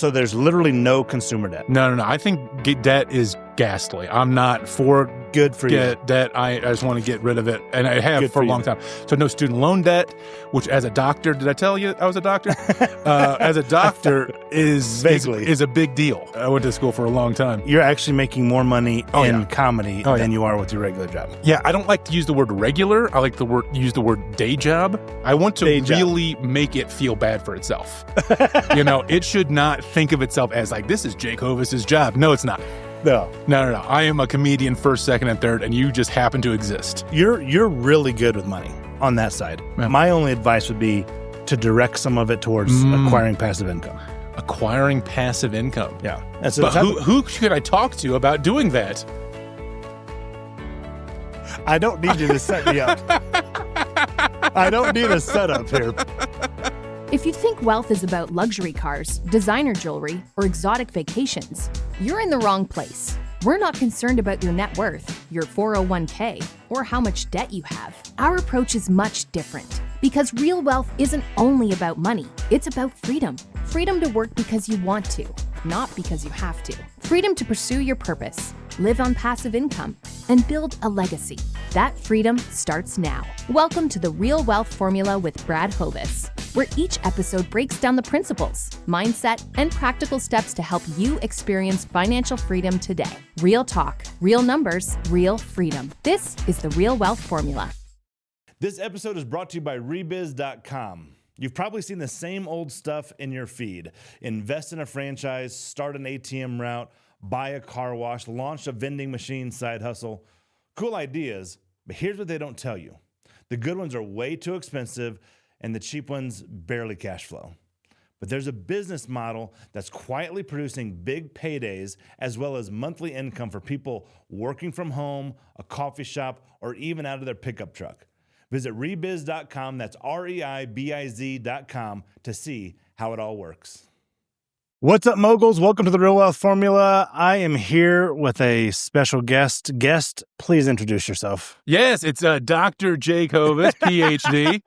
So there's literally no consumer debt. No. I think debt is ghastly. I'm not for Good for you. debt. I just want to get rid of it, and I have Good for a for long you. time. So no student loan debt, which as a doctor, did I tell you I was a doctor? As a doctor is a big deal. I went to school for a long time. You're actually making more money in comedy Oh, than you are with your regular job. Yeah, I don't like to use the word regular. I like to use the word day job. I want to really make it feel bad for itself. It should not think of itself as like, this is Jake Hovis' job. No, it's not. No. I am a comedian first, second, and third, and you just happen to exist. You're really good with money on that side. Yeah. My only advice would be to direct some of it towards acquiring passive income. Acquiring passive income. Yeah. But who should I talk to about doing that? I don't need you to set me up. I don't need a setup here. If you think wealth is about luxury cars, designer jewelry, or exotic vacations, you're in the wrong place. We're not concerned about your net worth, your 401k, or how much debt you have. Our approach is much different because real wealth isn't only about money. It's about freedom. Freedom to work because you want to, not because you have to. Freedom to pursue your purpose, live on passive income, and build a legacy. That freedom starts now. Welcome to the Real Wealth Formula with Brad Hovis, where each episode breaks down the principles, mindset, and practical steps to help you experience financial freedom today. Real talk, real numbers, real freedom. This is the Real Wealth Formula. This episode is brought to you by Rebiz.com. You've probably seen the same old stuff in your feed. Invest in a franchise, start an ATM route, buy a car wash, launch a vending machine side hustle. Cool ideas, but here's what they don't tell you. The good ones are way too expensive, and the cheap ones barely cash flow. But there's a business model that's quietly producing big paydays as well as monthly income for people working from home, a coffee shop, or even out of their pickup truck. Visit Rebiz.com, that's REIBIZ.com, to see how it all works. What's up, moguls? Welcome to the Real Wealth Formula. I am here with a special guest. Guest, please introduce yourself. Yes, it's Dr. Jake Hovis, PhD.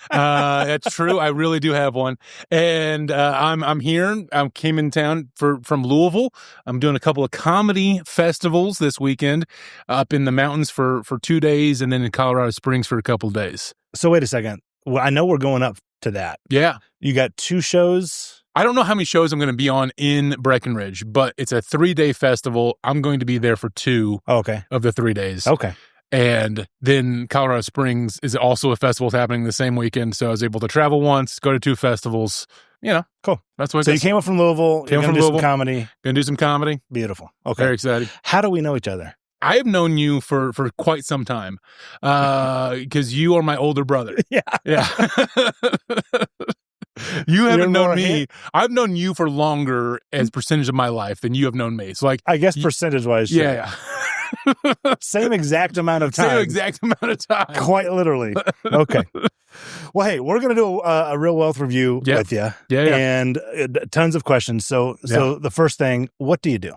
That's true. I really do have one. And I'm here. I came in town from Louisville. I'm doing a couple of comedy festivals this weekend up in the mountains for 2 days and then in Colorado Springs for a couple of days. So wait a second. Well, I know we're going up to that. Yeah. You got 2 shows. I don't know how many shows I'm going to be on in Breckenridge, but it's a 3-day festival. I'm going to be there for 2 of the 3 days. Okay. And then Colorado Springs is also a festival happening the same weekend. So I was able to travel once, go to 2 festivals. Cool. That's what. So you came up from Louisville. You're going to do some comedy. Going to do some comedy. Beautiful. Okay. Very excited. How do we know each other? I have known you for quite some time because you are my older brother. Yeah. You haven't known me. I've known you for longer as percentage of my life than you have known me. So, I guess percentage-wise, sure. Yeah. Same exact amount of time. Same exact amount of time. Quite literally. Okay. Well, hey, we're going to do a real wealth review with you. Yeah. And tons of questions. So the first thing, what do you do?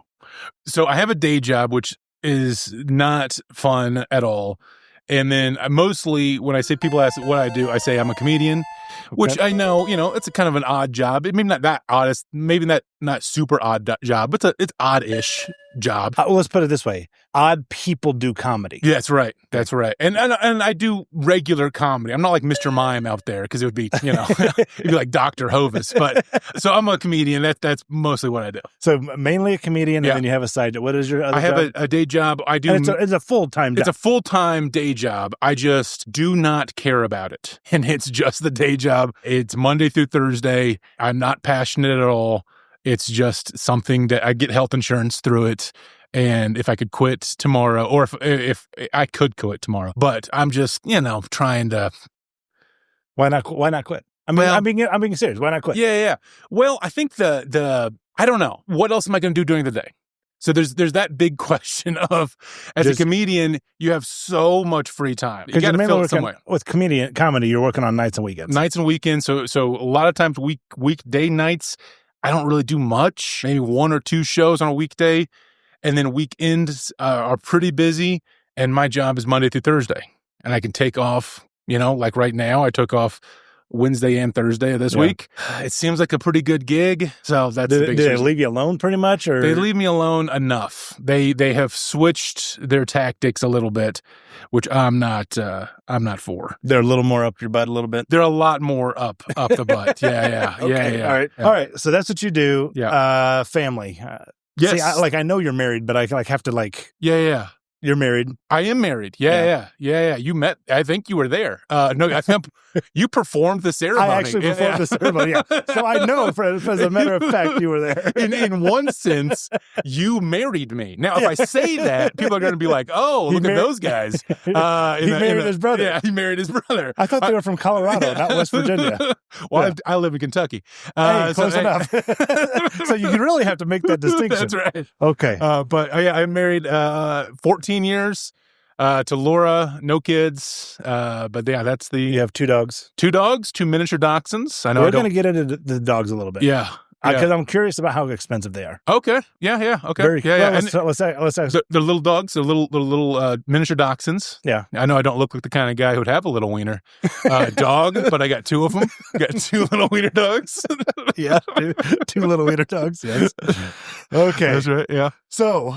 So I have a day job, which is not fun at all. And then mostly when I say people ask what I do, I say I'm a comedian, which I know, it's a kind of an odd job. Maybe not that oddest, maybe not super odd job, but it's odd-ish job. Well, let's put it this way. Odd people do comedy. Yeah, that's right. And I do regular comedy. I'm not like Mr. Mime out there because it would be, it'd be like Dr. Hovis. But so I'm a comedian. That's mostly what I do. So mainly a comedian, and then you have a side job. What is your other job? I have a day job. I do. It's a full-time job. It's a full-time day job. I just do not care about it. And it's just the day job. It's Monday through Thursday. I'm not passionate at all. It's just something that I get health insurance through it. And if I could quit tomorrow, or if I could quit tomorrow, but I'm just, trying to. Why not quit? I'm being serious. Why not quit? Yeah. Well, I think I don't know. What else am I going to do during the day? So there's that big question of, as a comedian, you have so much free time. You got to fill it somewhere. With comedy, you're working on nights and weekends. Nights and weekends. So a lot of times weekday nights, I don't really do much. Maybe 1 or 2 shows on a weekday. And then weekends are pretty busy. And my job is Monday through Thursday. And I can take off, like right now, I took off Wednesday and Thursday of this week. It seems like a pretty good gig. So that's the big Did they leave you alone pretty much? Or they leave me alone enough. They have switched their tactics a little bit, which I'm not for. They're a little more up your butt a little bit? They're a lot more up the butt. Yeah. Okay. Yeah. All right. So that's what you do. Yeah. Family. Yes. See, I know you're married, but I have to Yeah. You're married. I am married. Yeah. You met. I think you were there. No, I think you performed the ceremony. I actually performed the ceremony. Yeah. So I know, as a matter of fact, you were there. In one sense, you married me. Now, if I say that, people are going to be like, "Oh, look at those guys." He married his brother. Yeah, he married his brother. I thought they were from Colorado, not West Virginia. Well, I live in Kentucky. Hey, close enough. So you really have to make that distinction. That's right. Okay. But I'm married 14 years to Laura, no kids. But yeah, that's the... You have 2 dogs? 2 dogs, 2 miniature dachshunds. I know we're going to get into the dogs a little bit. Yeah. Because I'm curious about how expensive they are. Okay. Yeah. Okay. Very, yeah. Let's they're little dogs. They're little miniature dachshunds. Yeah. I know I don't look like the kind of guy who would have a little wiener dog, but I got 2 of them. Got 2 little wiener dogs. Yeah. 2 little wiener dogs. Yes. Okay. That's right. Yeah. So,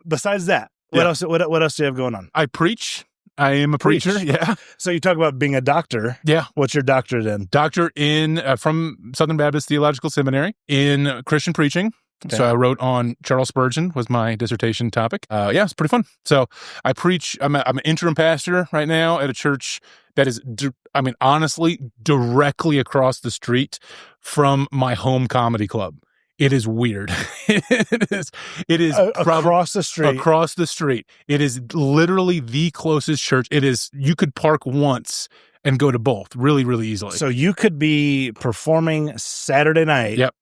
besides that, what else do you have going on? I preach. I am a preacher. Yeah. So you talk about being a doctor. Yeah. What's your doctorate in? Doctor in from Southern Baptist Theological Seminary in Christian preaching. Okay. So I wrote on Charles Spurgeon was my dissertation topic. It's pretty fun. So I preach. I'm an interim pastor right now at a church that is, honestly, directly across the street from my home comedy club. It is weird. It is across the street. Across the street. It is literally the closest church. It is. You could park once and go to both really, really easily. So you could be performing Saturday night. Yep.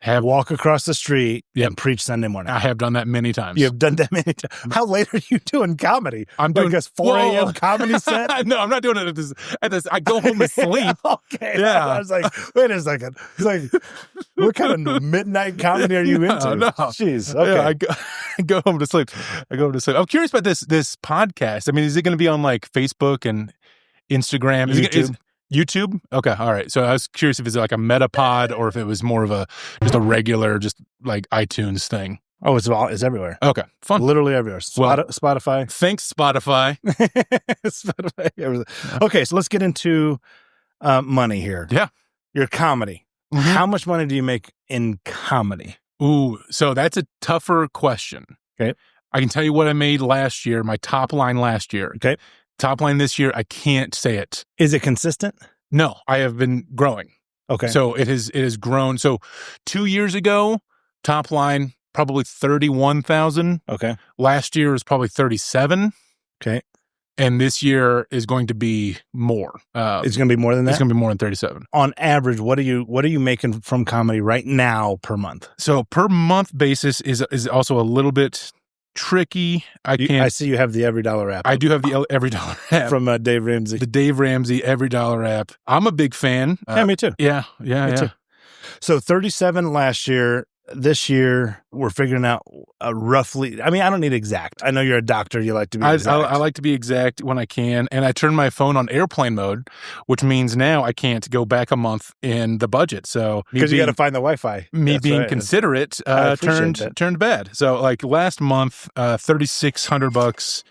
Walk across the street and preach Sunday morning. I have done that many times. You have done that many times. How late are you doing comedy? I'm doing a 4 a.m. comedy set? No, I'm not doing it at this. I go home and sleep. Okay. Yeah. I was like, wait a second. It's like, what kind of midnight comedy are you into? No. Jeez. Okay. Yeah, I go home to sleep. I'm curious about this podcast. Is it going to be on like Facebook and Instagram? YouTube? Okay, all right. So I was curious if it's like a Metapod or if it was more of just a regular, just like iTunes thing. Oh, it's everywhere. Okay, fun. Literally everywhere. Spotify. Thanks, Spotify. Spotify. Everything. Okay, so let's get into money here. Yeah. Your comedy. Mm-hmm. How much money do you make in comedy? Ooh, so that's a tougher question. Okay. I can tell you what I made last year, my top line last year. Okay. Top line this year, I can't say it. Is it consistent? No, I have been growing. Okay. So it has grown. So 2 years ago, top line, probably 31,000. Okay. Last year was probably 37. Okay. And this year is going to be more. It's going to be more than that? It's going to be more than 37. On average, what are you making from comedy right now per month? So per month basis is also a little bit tricky. I see you have the Every Dollar app. I do have the Every Dollar app. From Dave Ramsey. The Dave Ramsey Every Dollar app. I'm a big fan. Yeah, me too. Yeah. Me too. So 37 last year. This year, we're figuring out roughly. I don't need exact. I know you're a doctor. You like to be exact. I like to be exact when I can. And I turn my phone on airplane mode, which means now I can't go back a month in the budget. So because you got to find the Wi-Fi. Considerate turned bad. So like last month, $3,600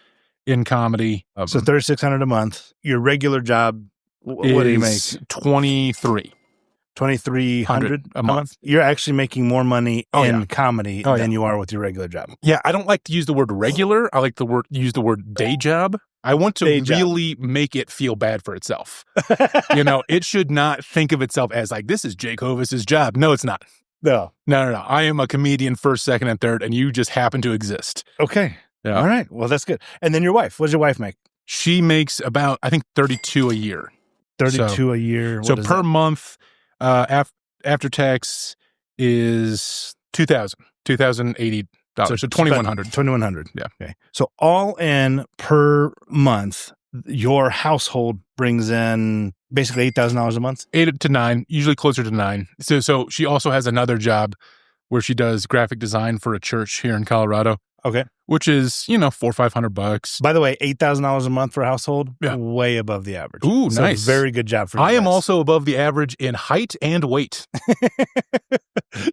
in comedy. So $3,600 a month. Your regular job, what do you make? $2,300 a month. You're actually making more money in comedy than you are with your regular job. Yeah, I don't like to use the word regular. I like to use the word day job. I want to really make it feel bad for itself. It should not think of itself as like, this is Jake Hovis's job. No, it's not. No. I am a comedian first, second, and third, and you just happen to exist. Okay. Yeah. All right. Well, that's good. And then your wife. What does your wife make? She makes about, I think, $32 a year. $32 a year. So per month, after tax is $2,080. So $2,100. $2,100. Yeah. Okay. So all in per month, your household brings in basically $8,000 a month? 8 to 9, usually closer to 9. So she also has another job where she does graphic design for a church here in Colorado. Okay. which is, $400 or $500. By the way, $8,000 a month for a household, way above the average. Ooh, so nice. Very good job for you I am guys. also above the average in height and weight.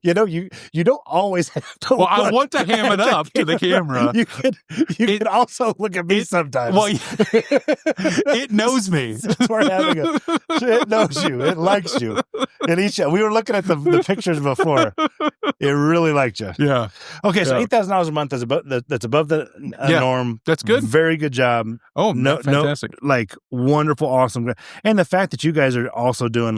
You don't always have to Well, I look want to ham it up to the camera. You could also look at me sometimes. Well, it knows me. It knows you. It likes you. We were looking at the pictures before. It really liked you. Yeah. Okay, so $8,000 a month is that's above the norm. That's good. Very good job. Oh, fantastic. Wonderful, awesome. And the fact that you guys are also doing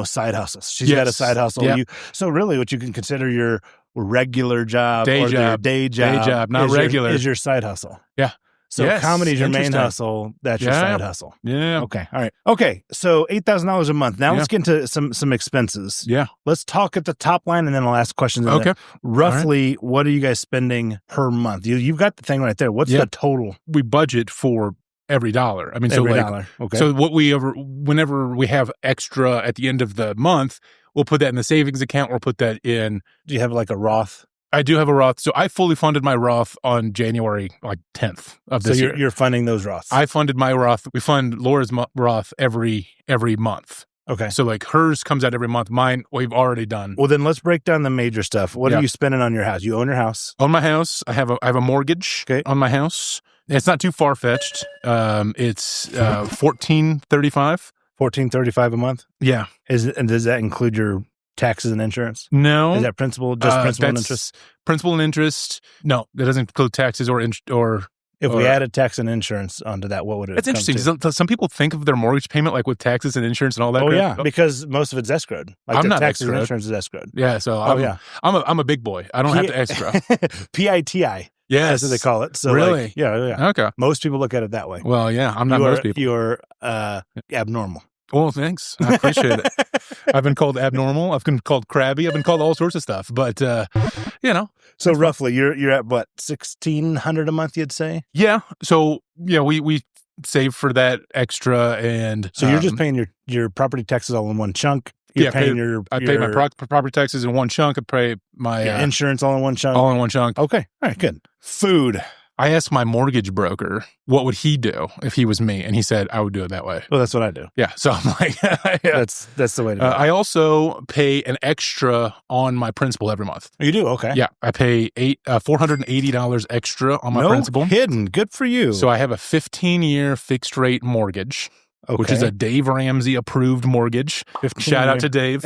side hustles. She's got a side hustle. Yep. So really what you can consider your regular job your day job, not regular. is your side hustle. Yeah. So comedy is your main hustle. That's your side hustle. Yeah. Okay. All right. Okay. So $8,000 a month. Now let's get into some expenses. Yeah. Let's talk at the top line, and then I'll ask questions. Okay. Roughly, what are you guys spending per month? You've got the thing right there. What's the total? We budget for every dollar. I mean, every dollar. Okay. So whenever we have extra at the end of the month, we'll put that in the savings account or put that in. Do you have a Roth? I do have a Roth. So I fully funded my Roth on January 10th of this year. So you're funding those Roths. I funded my Roth. We fund Laura's Roth every month. Okay. So hers comes out every month. Mine, we've already done. Well, then let's break down the major stuff. What are you spending on your house? You own your house? On my house, I have a mortgage on my house. It's not too far-fetched. It's $1,435. $1,435 a month? Yeah. And does that include your taxes and insurance? No. Is that principal and interest? Principal and interest. No, that doesn't include taxes or if we added tax and insurance onto that, what would it? It's interesting. Some people think of their mortgage payment with taxes and insurance and all that. Oh yeah, because most of it's escrowed. I'm not taxes escrowed. And insurance is escrowed. Yeah, so I'm a big boy. I don't have to extra. PITI. Yes, that's what they call it. So really, yeah. Okay. Most people look at it that way. Well, yeah, I'm not most people. You're abnormal. Well, thanks. I appreciate it. I've been called abnormal. I've been called crabby. I've been called all sorts of stuff. But So roughly, you're at what, $1,600 a month? You'd say? Yeah. So we save for that extra, and so you're just paying your property taxes all in one chunk. I pay my property taxes in one chunk. I pay my insurance all in one chunk. All in one chunk. Okay. All right. Good. Food. I asked my mortgage broker what would he do if he was me, and he said I would do it that way. Well, that's what I do. Yeah, so I'm like, that's the way to do it. I also pay an extra on my principal every month. You do? Okay. Yeah, I pay $480 extra on my principal. Hidden. Good for you. So I have a 15-year fixed rate mortgage. Okay. Which is a Dave Ramsey approved mortgage. Shout out to Dave.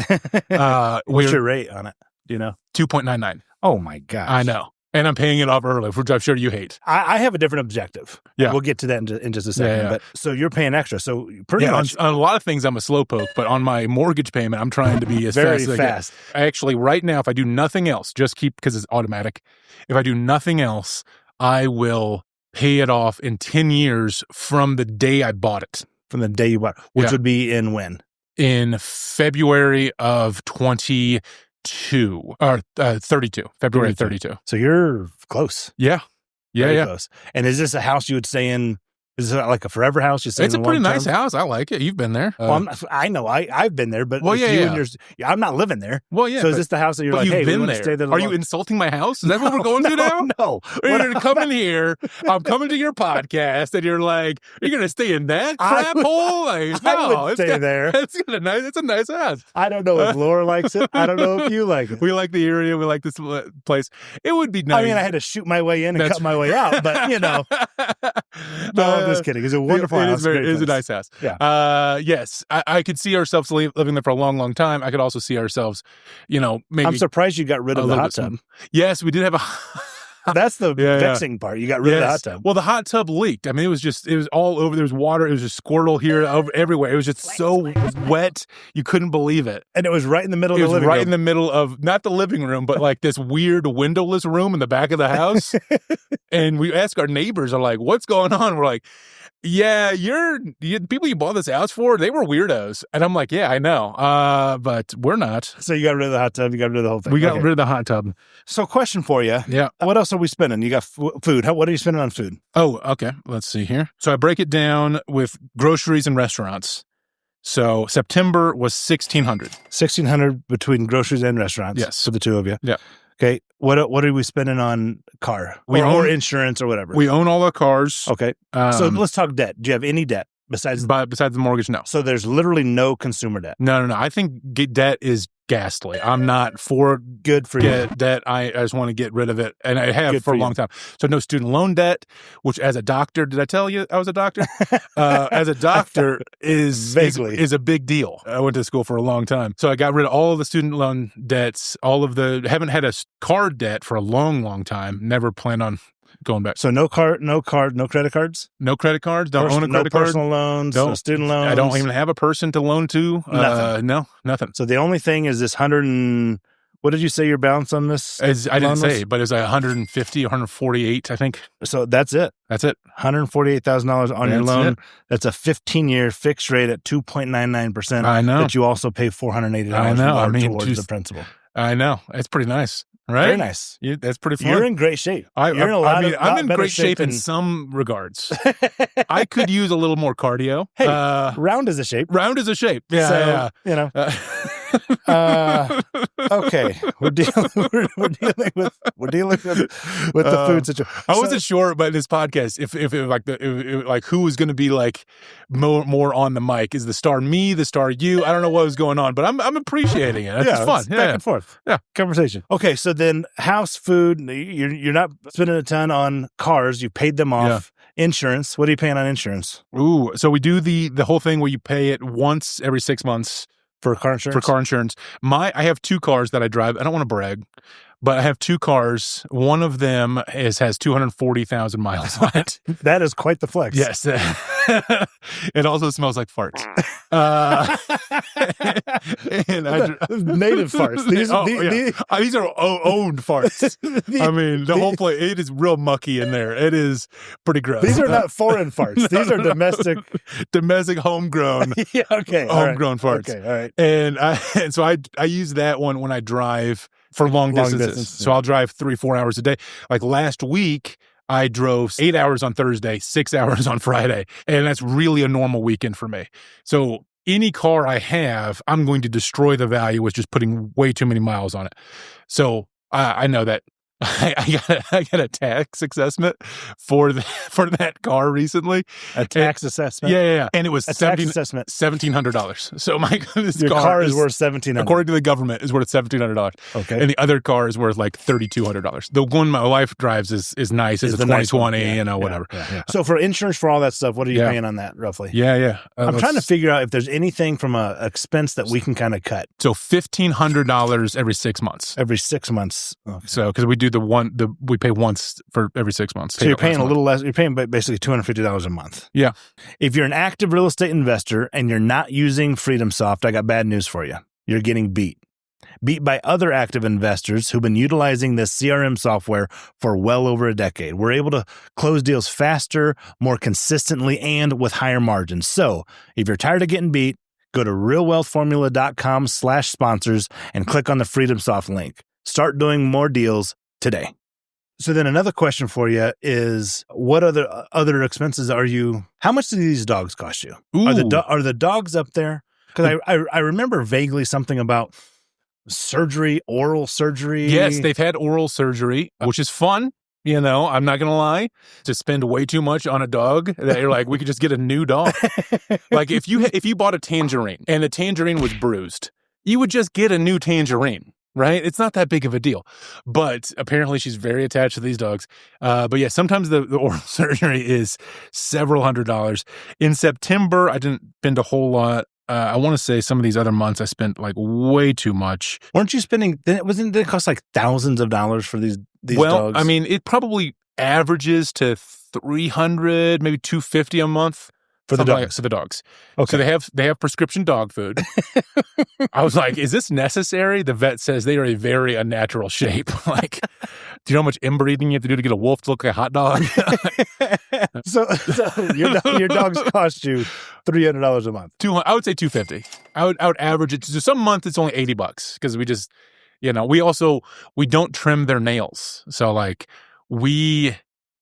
What's your rate on it? Do you know? 2.99. Oh my gosh. I know. And I'm paying it off early, which I'm sure you hate. I have a different objective. Yeah. We'll get to that in just a second. Yeah. But so you're paying extra. So pretty much. On a lot of things, I'm a slowpoke, but on my mortgage payment, I'm trying to be as very fast as fast. I can. Actually, right now, if I do nothing else, because it's automatic, if I do nothing else, I will pay it off in 10 years from the day I bought it. From the day you bought it, which would be in when? In February of 32 or 32, February 32. So you're close. Yeah. Close. And is this a house you would stay in? Is it like a forever house? It's a pretty nice house. I like it. You've been there. I know. I've been there, but and I'm not living there. Well, yeah. So is this the house that you're like, hey, we want to stay there? Are you insulting my house? Is that what we're going to now? No. You're going to come in here. I'm coming to your podcast, and you're like, you're going to stay in that crap hole? Like, no, I would stay there. It's a nice house. I don't know if Laura likes it. I don't know if you like it. We like the area. We like this place. It would be nice. I mean, I had to shoot my way in and cut my way out, but No, I'm just kidding. It's a wonderful house. It is a nice house. Yeah. Yes, I could see ourselves living there for a long, long time. I could also see ourselves, maybe. I'm surprised you got rid of the hot tub. Yes, we did have a. That's the vexing part. You got rid of the hot tub. Well, the hot tub leaked. I mean, it was all over. There was water. It was just squirtle here, everywhere. It was just so wet. You couldn't believe it. And it was right in the middle of the living room. Right in the middle of, not the living room, but like this weird windowless room in the back of the house. And we ask our neighbors, are like, what's going on? We're like, yeah, the people you bought this house for, they were weirdos. And I'm like, yeah, I know. But we're not. So you got rid of the hot tub. You got rid of the whole thing. We got rid of the hot tub. So question for you. Yeah. What else are we spending? You got food. What are you spending on food? Oh, okay. Let's see here. So I break it down with groceries and restaurants. So September was $1,600. $1,600 between groceries and restaurants. Yes. For the two of you. Yeah. Okay. What are we spending on car or insurance or whatever? We own all our cars. Okay. So let's talk debt. Do you have any debt besides the mortgage? No. So there's literally no consumer debt. No. I think debt is ghastly. I'm not for good for you. Debt. I just want to get rid of it, and I have for a long time. So no student loan debt, which as a doctor, did I tell you I was a doctor? As a doctor is a big deal. I went to school for a long time, so I got rid of all of the student loan debts. Haven't had a card debt for a long time. Never plan on going back. So no credit cards? No credit cards. Don't own a credit card. No personal loans, no student loans. I don't even have a person to loan to. Nothing. No, nothing. So the only thing is this what did you say your balance on this? I didn't say, but it's 150, 148, I think. So that's it. That's it. $148,000 on your loan. That's a 15-year fixed rate at 2.99%. I know. That you also pay $480 towards the principal. I know. It's pretty nice. Right? Very nice. That's pretty fun. You're in great shape. I'm in great shape in some regards. I could use a little more cardio. Hey, round is a shape. Round is a shape. Yeah. So, you know. Okay, we're dealing with the food situation. I wasn't sure about this podcast if who was going to be like more on the mic. Is the star me, the star you? I don't know what was going on, but I'm appreciating it. It's fun. Back and forth. Yeah, conversation. Okay, so then house food. You're not spending a ton on cars. You paid them off. Yeah. Insurance. What are you paying on insurance? Ooh, so we do the whole thing where you pay it once every 6 months. For car insurance? For car insurance. I have 2 cars that I drive. I don't want to brag, but I have 2 cars. One of them has 240,000 miles on it. That is quite the flex. Yes. It also smells like farts. And native farts. These are owned farts. I mean, the whole place, it is real mucky in there. It is pretty gross. These are not foreign farts. These are domestic. Domestic, homegrown. Yeah, okay. Homegrown farts. Okay, all right. And so I use that one when I drive for long distances. So I'll drive 3-4 hours a day. Like last week, I drove 8 hours on Thursday, 6 hours on Friday. And that's really a normal weekend for me. So any car I have, I'm going to destroy the value with just putting way too many miles on it. So I know that I got a tax assessment for that car recently. A tax assessment? Yeah. And it was $1,700. So my goodness, your car is worth $1,700. According to the government, is worth $1,700. Okay. And the other car is worth like $3,200. The one my wife drives is nice. It's a 2020, nice whatever. Yeah. So for insurance for all that stuff, what are you paying on that roughly? Yeah. I'm trying to figure out if there's anything from a expense that we can kind of cut. So $1,500 every 6 months. Every 6 months. Okay. So because we do we pay once for every 6 months. So you're paying a little less. You're paying basically $250 a month. Yeah. If you're an active real estate investor and you're not using FreedomSoft, I got bad news for you. You're getting beat by other active investors who've been utilizing this CRM software for well over a decade. We're able to close deals faster, more consistently, and with higher margins. So if you're tired of getting beat, go to realwealthformula.com/sponsors and click on the FreedomSoft link. Start doing more deals today. So then another question for you is, what other expenses how much do these dogs cost you? Ooh. Are the dogs up there? Because I remember vaguely something about surgery, oral surgery. Yes, they've had oral surgery, which is fun. You know, I'm not going to lie, to spend way too much on a dog that you're like, we could just get a new dog. Like if you bought a tangerine and the tangerine was bruised, you would just get a new tangerine. Right? It's not that big of a deal. But apparently she's very attached to these dogs. But yeah, sometimes the oral surgery is several $100s. In September, I didn't spend a whole lot. I want to say some of these other months I spent like way too much. Weren't you spending, didn't it cost like thousands of dollars for these dogs? Well, I mean, it probably averages to $300, maybe $250 a month. For the dogs. For the dogs. Okay. So they have prescription dog food. I was like, is this necessary? The vet says they are a very unnatural shape. Like, do you know how much inbreeding you have to do to get a wolf to look like a hot dog? so your dogs cost you $300 a month. I would say $250. I would average it. So some months it's only $80 because we just, we don't trim their nails. So like we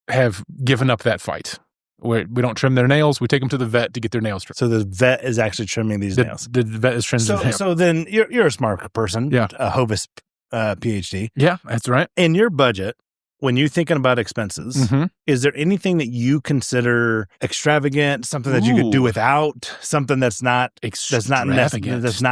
have given up that fight. We don't trim their nails. We take them to the vet to get their nails trimmed. So the vet is actually trimming these nails. The vet is trimming their nails. So then you're a smart person. Yeah. Hovis PhD. Yeah, that's right. In your budget, when you're thinking about expenses, Mm-hmm. is there anything that you consider extravagant, something that you could do without, something that's not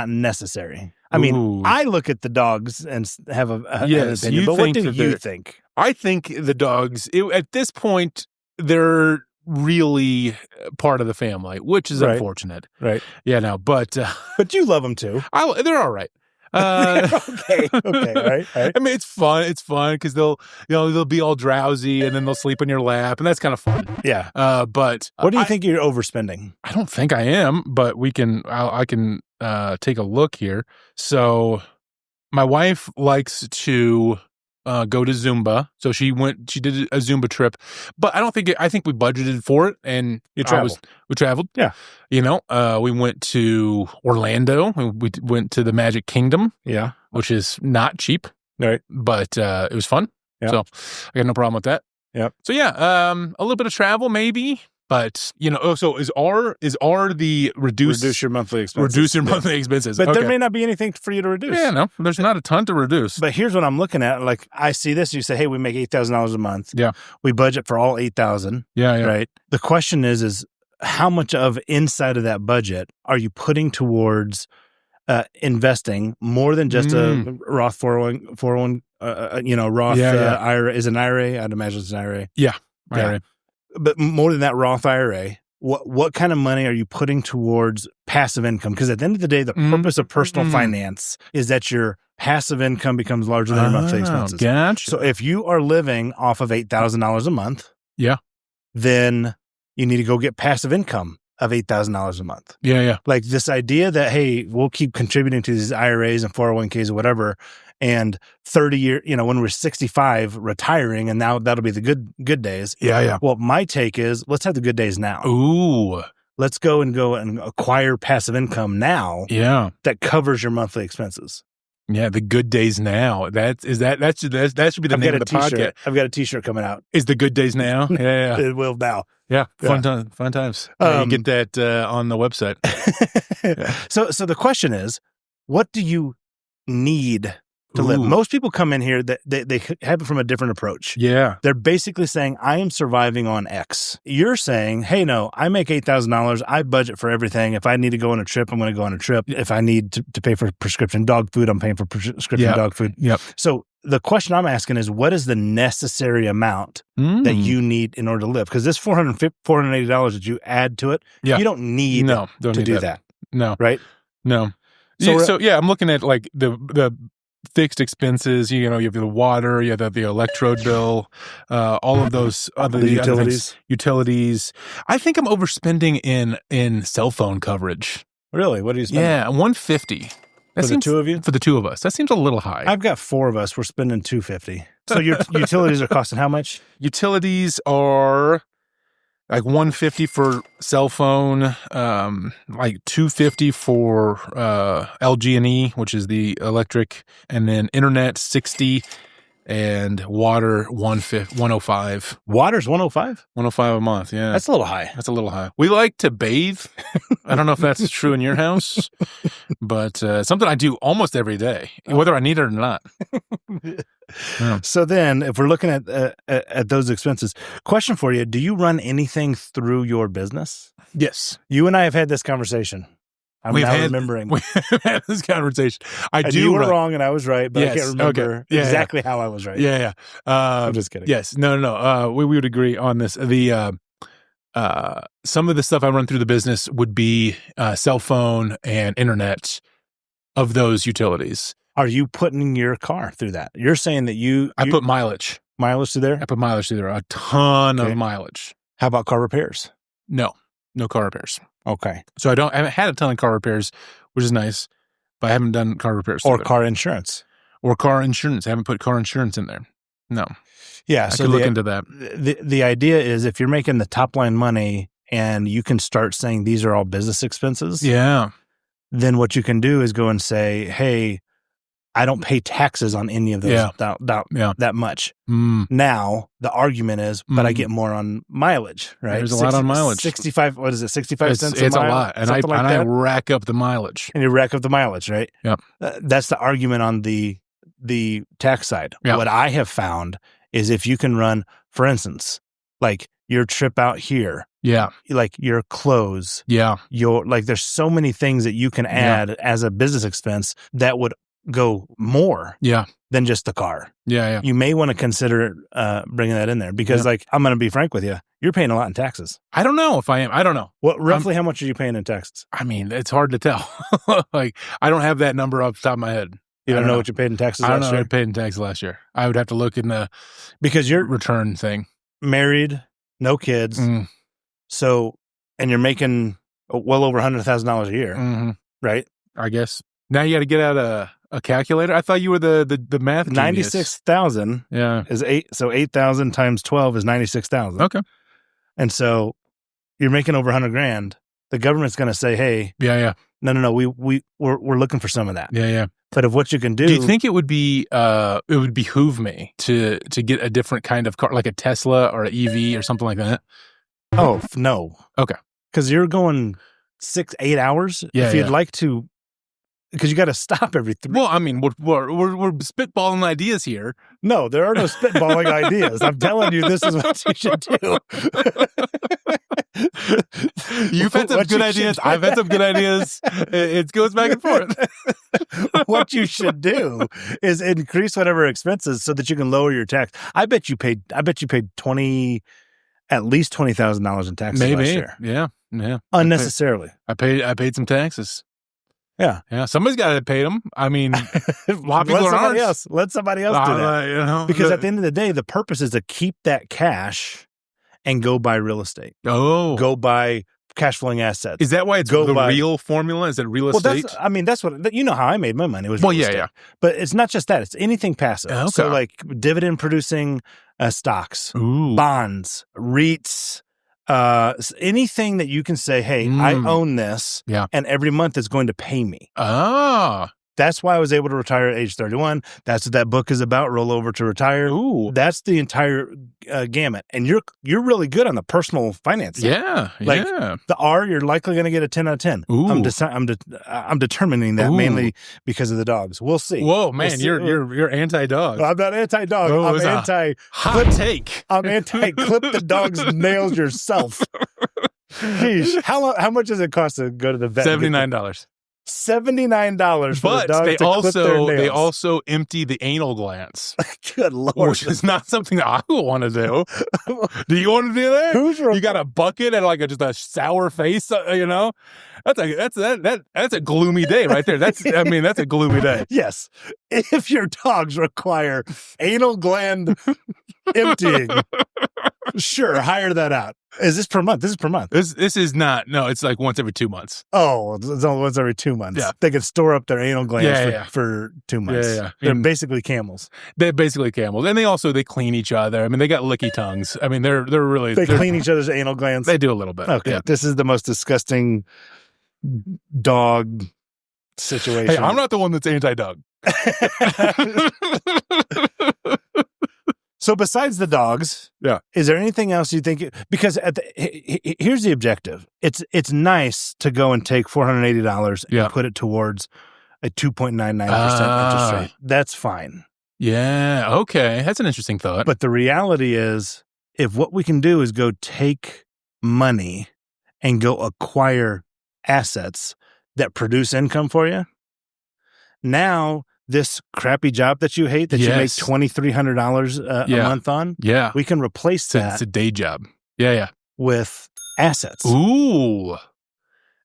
necessary? I mean, I look at the dogs and have an opinion, but what do you think? I think the dogs, at this point, they're really part of the family, which is unfortunate. Right. Yeah, no, but you love them too. They're all right. Okay. All right. I mean, it's fun because they'll be all drowsy and then they'll sleep on your lap, and that's kind of fun. Yeah. But what do you think you're overspending? I don't think I am, but I can take a look here. So my wife likes to go to Zumba. So she did a Zumba trip, but I think we budgeted for it, and we traveled. Yeah. We went to Orlando. We went to the Magic Kingdom. Yeah. Which is not cheap. Right. But it was fun. Yeah. So I got no problem with that. Yeah. So yeah, a little bit of travel maybe. But so is the reduce your monthly expenses? Reduce your monthly expenses. But there may not be anything for you to reduce. Yeah, no, there's not a ton to reduce. But here's what I'm looking at. Like, I see this. You say, hey, we make $8,000 a month. Yeah, we budget for all $8,000. Yeah. Right. The question is how much of inside of that budget are you putting towards investing more than just a Roth 401 Roth IRA is an IRA. I'd imagine it's an IRA. Yeah, IRA. But more than that Roth IRA, what kind of money are you putting towards passive income? Because at the end of the day, the purpose of personal finance is that your passive income becomes larger than your monthly expenses. Gotcha. So if you are living off of $8,000 a month, then you need to go get passive income of $8,000 a month. Yeah. Like this idea that, hey, we'll keep contributing to these IRAs and 401ks or whatever, and 30 year, when we're 65 retiring, and now that'll be the good days. Yeah. Well, my take is let's have the good days now. Ooh. Let's go and acquire passive income now. Yeah. That covers your monthly expenses. Yeah, the good days now. That should be the name of the podcast. I've got a t-shirt coming out. Is the good days now? Yeah. It will now. Yeah. Fun times. You get that on the website. So the question is, what do you need to live? Most people come in here that they have it from a different approach. Yeah. They're basically saying, I am surviving on X. You're saying, hey, no, I make $8,000. I budget for everything. If I need to go on a trip, I'm going to go on a trip. If I need to pay for prescription dog food, I'm paying for prescription dog food. Yep. So the question I'm asking is, what is the necessary amount that you need in order to live? Because this $480 that you add to it, you don't need to do that. No. Right? No. So I'm looking at like the fixed expenses. You have the water, you have the electrode bill, all of those other utilities. I think I'm overspending in cell phone coverage. Really? What are you spending? Yeah, $150. For the two of you? For the two of us. That seems a little high. I've got four of us. We're spending $250. So your utilities are costing how much? Utilities are like $150 for cell phone, like $250 for LG&E, which is the electric, and then internet $60, and water $105. Water's $105? $105 a month. Yeah, that's a little high. We like to bathe. I don't know if that's true in your house, but something I do almost every day, whether I need it or not. Yeah. So then, if we're looking at those expenses, question for you: do you run anything through your business? Yes. You and I have had this conversation. I'm remembering. We've had this conversation. You were wrong and I was right, but I can't remember exactly how I was right. Yeah. I'm just kidding. Yes. No. We would agree on this. Some of the stuff I run through the business would be cell phone and internet of those utilities. Are you putting your car through that? You're saying that I put mileage. Mileage through there? I put mileage through there. A ton of mileage. How about car repairs? No car repairs. Okay. So I haven't had a ton of car repairs, which is nice, but I haven't done car repairs. Or car insurance. I haven't put car insurance in there. No. Yeah. I could look into that. The idea is if you're making the top line money and you can start saying these are all business expenses. Yeah. Then what you can do is go and say, hey, I don't pay taxes on any of those that much. Now, the argument is, but I get more on mileage, right? There's a lot on mileage. 65, what is it, 65 cents a mile? It's a lot. And I rack up the mileage. And you rack up the mileage, right? Yep. That's the argument on the the tax side. Yeah. What I have found is if you can run, for instance, like your trip out here, Yeah. like your clothes, Yeah. your like there's so many things that you can add as a business expense that would go more Yeah. than just the car. Yeah. You may want to consider bringing that in there because like I'm going to be frank with you, you're paying a lot in taxes. I don't know if I am. I don't know. What roughly how much are you paying in taxes? I mean, it's hard to tell. Like, I don't have that number off the top of my head. You don't know what you paid in taxes I don't last know year? what I paid in taxes last year. I would have to look in the Because you're return thing. married, no kids. So, and you're making well over $100,000 a year, right? I guess. Now you got to get out a calculator. I thought you were the math genius. 96,000 is 8. So 8,000 times 12 is 96,000. Okay. And so you're making over $100,000. The government's going to say, hey, no, we're looking for some of that. Yeah. But if what you can do, Do you think it would behoove me to get a different kind of car, like a Tesla or an EV or something like that? Oh, no. Okay. Because you're going 6-8 hours. Yeah, if you'd like to, because you got to stop every 3. Well, I mean, we're spitballing ideas here. No, there are no spitballing ideas. I'm telling you, this is what you should do. You've had some good ideas. I've had some good ideas. It goes back and forth. What you should do is increase whatever expenses so that you can lower your tax. I bet you paid at least $20,000 in taxes last year. Yeah. Unnecessarily. I paid some taxes. Yeah. Somebody's got to pay them. I mean, a lot of people let somebody else do that. Because at the end of the day, the purpose is to keep that cash and go buy real estate. Oh, go buy cash flowing assets. Is that why it's real formula? Is it real estate? That's what you know how I made my money was. Yeah. But it's not just that; it's anything passive. Okay. So like dividend producing stocks, bonds, REITs. Anything that you can say, hey, I own this, and every month it's going to pay me. That's why I was able to retire at age 31. That's what that book is about, Roll Over to Retire. Ooh. That's the entire gamut. And you're really good on the personal finance. Yeah, The R, you're likely going to get a 10 out of 10. Ooh. I'm determining that mainly because of the dogs. We'll see. Whoa, man, you're anti-dog. I'm not anti-dog. I'm anti hot take. I'm anti clip the dog's nails yourself. Sheesh. How much does it cost to go to the vet? $79. $79 for but the dog to clip their nails. They also empty the anal glands. Good Lord. Which is not something that I would want to do. Do you want to do that? You got a bucket and like just a sour face, you know? That's a gloomy day right there. That's a gloomy day. Yes. If your dogs require anal gland emptying, sure, hire that out. Is this per month? This is per month. This is not. No, it's like once every 2 months. Oh, it's only once every 2 months. Yeah. They can store up their anal glands for 2 months. Yeah. They're basically camels. They're basically camels. And they clean each other. I mean, they got licky tongues. I mean, they're really... They clean each other's anal glands? They do a little bit. Okay. Yeah. This is the most disgusting dog situation. Hey, I'm not the one that's anti-dog. So besides the dogs, is there anything else you think? Because here's the objective. It's nice to go and take $480 and put it towards a 2.99% interest rate. That's fine. Yeah. Okay. That's an interesting thought. But the reality is, if what we can do is go take money and go acquire assets that produce income for you, now this crappy job that you hate that you make $2,300 a month on, we can replace that. It's a day job. Yeah. With assets. Ooh.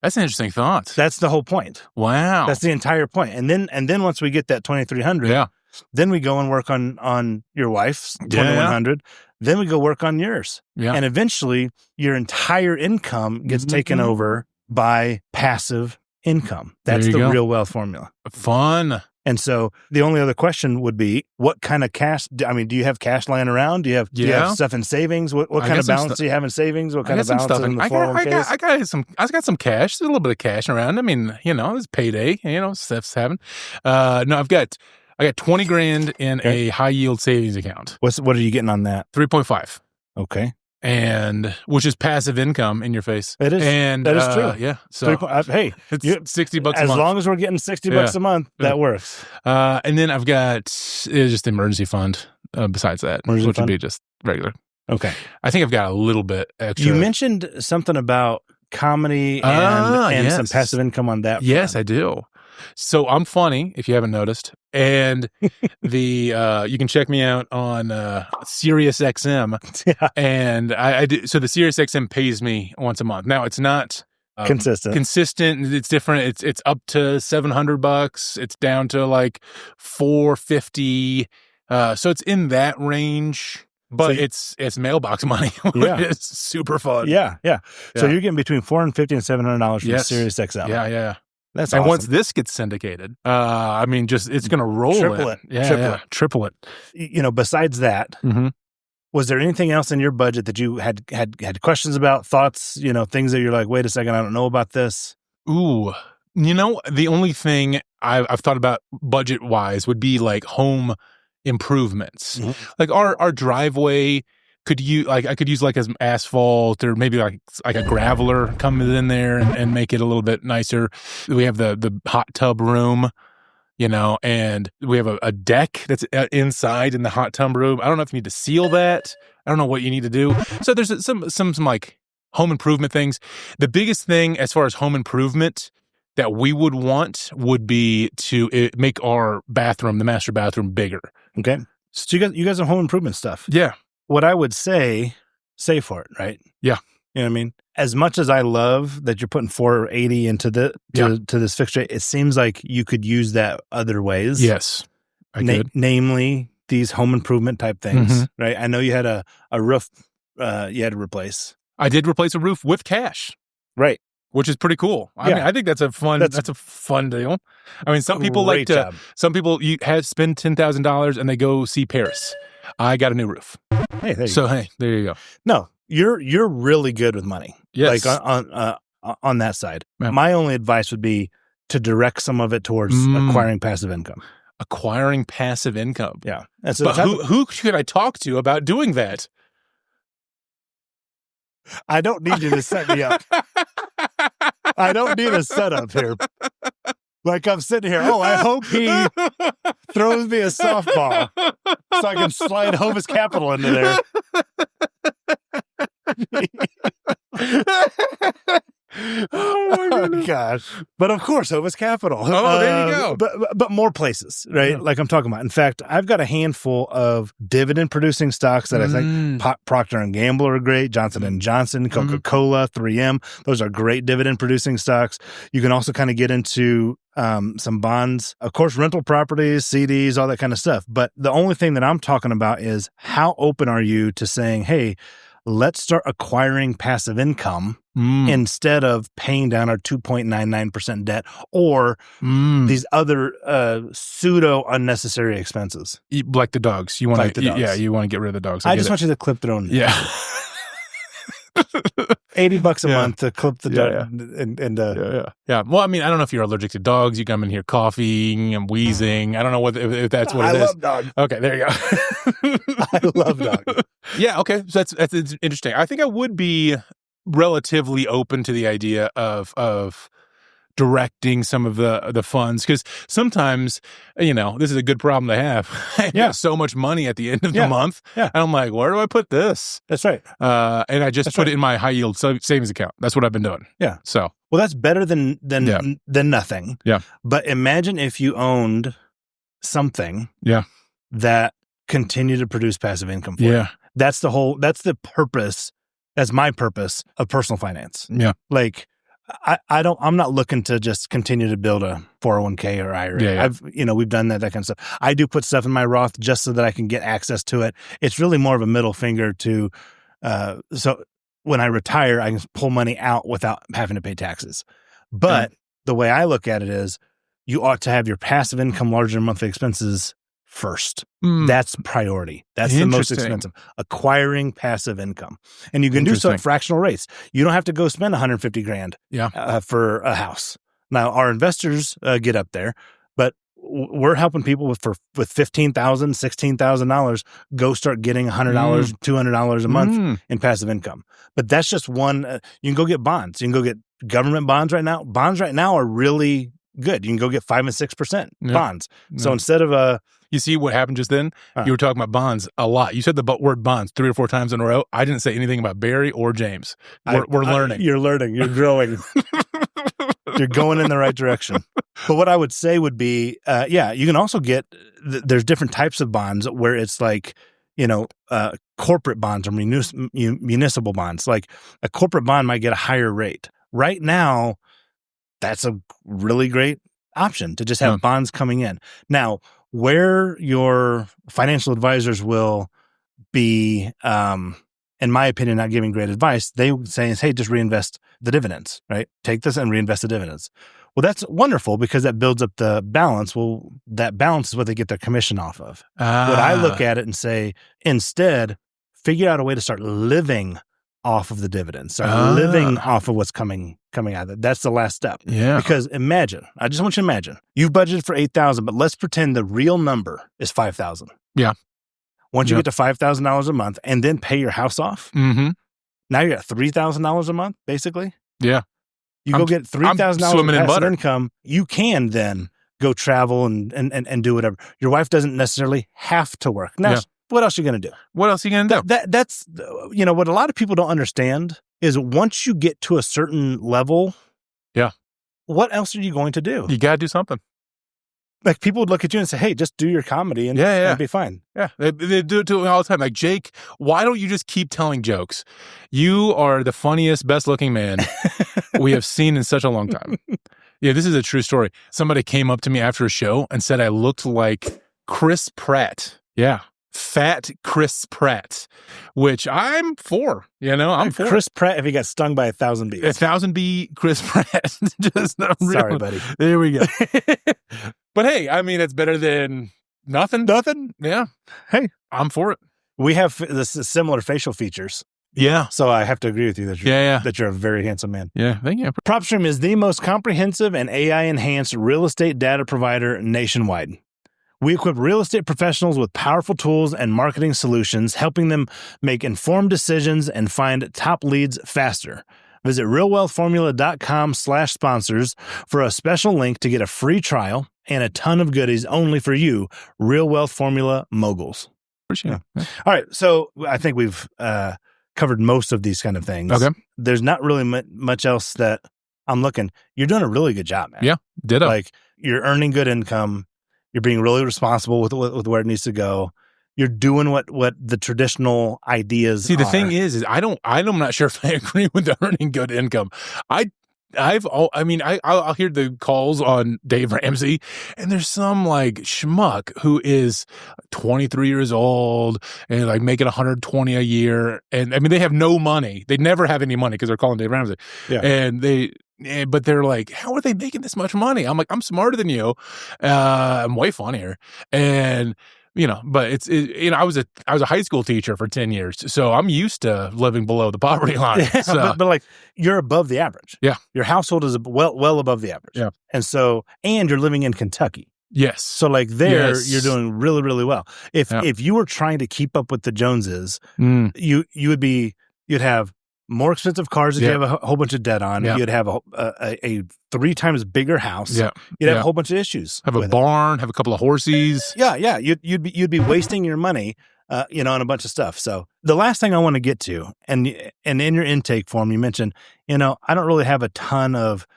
That's an interesting thought. That's the whole point. Wow. That's the entire point. And then once we get that $2,300, then we go and work on your wife's $2,100. Then we go work on yours. Yeah. And eventually your entire income gets taken over by passive income. That's the real wealth formula. Fun. And so the only other question would be, what kind of cash? I mean, do you have cash lying around? Do you have stuff in savings? What kind of balance do you have in savings? What kind of balance in the 401ks? I got some cash. There's a little bit of cash around. I mean, it's payday. Stuff's happening. No, I got $20,000 in a high yield savings account. What are you getting on that? 3.5. Okay. and which is passive income in your face. It is. And that is true. Yeah. So hey, it's $60 a month. As long as we're getting $60 a month, that works. And then I've got just the emergency fund besides that, which would be just regular. Okay. I think I've got a little bit extra. You mentioned something about comedy and some passive income on that. Yes, front. I do. So I'm funny, if you haven't noticed, and you can check me out on Sirius XM, and I do. So the Sirius XM pays me once a month. Now it's not consistent. It's different. It's up to $700. It's down to like $450. So it's in that range. But it's mailbox money. It's super fun. Yeah. So you're getting between $450 and $700 from Sirius XM. Yeah. That's and awesome. once this gets syndicated, I mean, just it's going to roll. Triple it. Besides that, was there anything else in your budget that you had questions about, thoughts, things that you're like, wait a second, I don't know about this? Ooh, the only thing I've thought about budget wise would be like home improvements. Like our driveway could use I could use like as asphalt or maybe like a graveler coming in there and make it a little bit nicer. We have the hot tub room, and we have a deck that's inside in the hot tub room. I don't know if you need to seal that. I don't know what you need to do. So there's some like home improvement things. The biggest thing as far as home improvement that we would want would be to make our bathroom, the master bathroom, bigger. Okay. So you guys have home improvement stuff. Yeah. What I would say for it, right? Yeah. You know what I mean? As much as I love that you're putting $480 into to this fixture, it seems like you could use that other ways. Yes. I could. Namely, these home improvement type things, right? I know you had a roof you had to replace. I did replace a roof with cash. Right. Which is pretty cool. I mean, I think that's a fun deal. I mean, some people you spend $10,000 and they go see Paris. I got a new roof. Hey, there you go. No, you're really good with money. Yes. Like on that side. Yeah. My only advice would be to direct some of it towards acquiring passive income. Acquiring passive income. Yeah. But who could I talk to about doing that? I don't need you to set me up. I don't need a setup here. Like I'm sitting here. Oh, I hope he throws me a softball so I can slide Hovis Capital into there. Oh my gosh! But of course, Hovis Capital. Oh, there you go. But more places, right? Yeah. Like I'm talking about. In fact, I've got a handful of dividend-producing stocks that I think Procter and Gamble are great. Johnson & Johnson, Coca-Cola, 3M. Those are great dividend-producing stocks. You can also kind of get into some bonds, of course, rental properties, CDs, all that kind of stuff. But the only thing that I'm talking about is how open are you to saying, hey, let's start acquiring passive income instead of paying down our 2.99% debt or these other pseudo unnecessary expenses. Like the dogs. You want to you want to get rid of the dogs. I just want you to clip their own. Yeah. $80 a month to clip the dog. Yeah. Well, I mean, I don't know if you're allergic to dogs. You come in here coughing and wheezing. I don't know if that's what it is. I love dogs. Okay, there you go. I love dogs. Yeah. Okay. So that's interesting. I think I would be relatively open to the idea of directing some of the funds, because sometimes, this is a good problem to have. I have so much money at the end of the month, and I'm like, where do I put this? That's right. And I just put it in my high yield savings account. That's what I've been doing. Yeah. So well, that's better than nothing. Yeah. But imagine if you owned something. Yeah. That continued to produce passive income for you. That's the purpose. That's my purpose of personal finance. Yeah. Like, I'm not looking to just continue to build a 401k or IRA. Yeah. We've done that kind of stuff. I do put stuff in my Roth just so that I can get access to it. It's really more of a middle finger to, so when I retire, I can pull money out without having to pay taxes. But the way I look at it is you ought to have your passive income larger than monthly expenses first. That's priority. That's the most expensive. Acquiring passive income. And you can do so at fractional rates. You don't have to go spend $150,000 for a house. Now, our investors get up there, but we're helping people with $15,000, $16,000 go start getting $100, $200 a month in passive income. But that's just one. You can go get bonds. You can go get government bonds right now. Bonds right now are really good. You can go get 5 and 6% bonds. So instead of you see what happened just then? You were talking about bonds a lot. You said the word bonds 3 or 4 times in a row. I didn't say anything about Barry or James. We're learning. You're learning. You're growing. You're going in the right direction. But what I would say would be, you can also get, there's different types of bonds where it's like, corporate bonds or municipal bonds. Like a corporate bond might get a higher rate. Right now, that's a really great option to just have bonds coming in. Now, where your financial advisors will be, in my opinion, not giving great advice, they would say, hey, just reinvest the dividends, right? Take this and reinvest the dividends. Well, that's wonderful because that builds up the balance. Well, that balance is what they get their commission off of. What I look at it and say, instead, figure out a way to start living off of the dividends, start living off of what's coming out of it. That's the last step. Yeah. Because imagine, I just want you to imagine, you've budgeted for $8,000, but let's pretend the real number is $5,000. Yeah. Once you get to $5,000 a month and then pay your house off, now you're at $3,000 a month, basically. Yeah. You go get $3,000 in passive income. You can then go travel and do whatever. Your wife doesn't necessarily have to work. Now, what else are you going to do? What else are you going to do? That's, what a lot of people don't understand is once you get to a certain level, what else are you going to do? You got to do something. Like people would look at you and say, hey, just do your comedy and it'll be fine. Yeah, they do it to me all the time. Like, Jake, why don't you just keep telling jokes? You are the funniest, best looking man we have seen in such a long time. Yeah, this is a true story. Somebody came up to me after a show and said I looked like Chris Pratt. Yeah. Fat Chris Pratt, which I'm for, I'm for. Chris Pratt, if he got stung by 1,000 bees. 1,000 bee Chris Pratt. Sorry, buddy. There we go. But hey, I mean, it's better than nothing. Nothing? Yeah. Hey, I'm for it. We have similar facial features. Yeah. So I have to agree with you that you're a very handsome man. Yeah, thank you. PropStream is the most comprehensive and AI-enhanced real estate data provider nationwide. We equip real estate professionals with powerful tools and marketing solutions, helping them make informed decisions and find top leads faster. Visit realwealthformula.com/sponsors for a special link to get a free trial and a ton of goodies only for you, Real Wealth Formula moguls. Appreciate it. Yeah. All right. So I think we've covered most of these kind of things. Okay. There's not really much else that I'm looking. You're doing a really good job, man. Yeah. Ditto. Like you're earning good income. You're being really responsible with where it needs to go. You're doing what the traditional ideas. See, the thing is I'm not sure if I agree with the earning good income. I'll hear the calls on Dave Ramsey, and there's some like schmuck who is 23 years old and like making 120 a year, and I mean they have no money. They never have any money because they're calling Dave Ramsey, but they're like, how are they making this much money? I'm like, I'm smarter than you. I'm way funnier. And, but I was a high school teacher for 10 years. So I'm used to living below the poverty line. Yeah, so. but like you're above the average. Yeah. Your household is well above the average. Yeah. And you're living in Kentucky. Yes. So like you're doing really, really well. If you were trying to keep up with the Joneses, you'd have more expensive cars if you have a whole bunch of debt on. You'd have a 3 times bigger house. You'd have a whole bunch of issues. Have a barn. Have a couple of horses. Yeah. You'd be wasting your money, on a bunch of stuff. So the last thing I want to get to, and in your intake form, you mentioned, I don't really have a ton of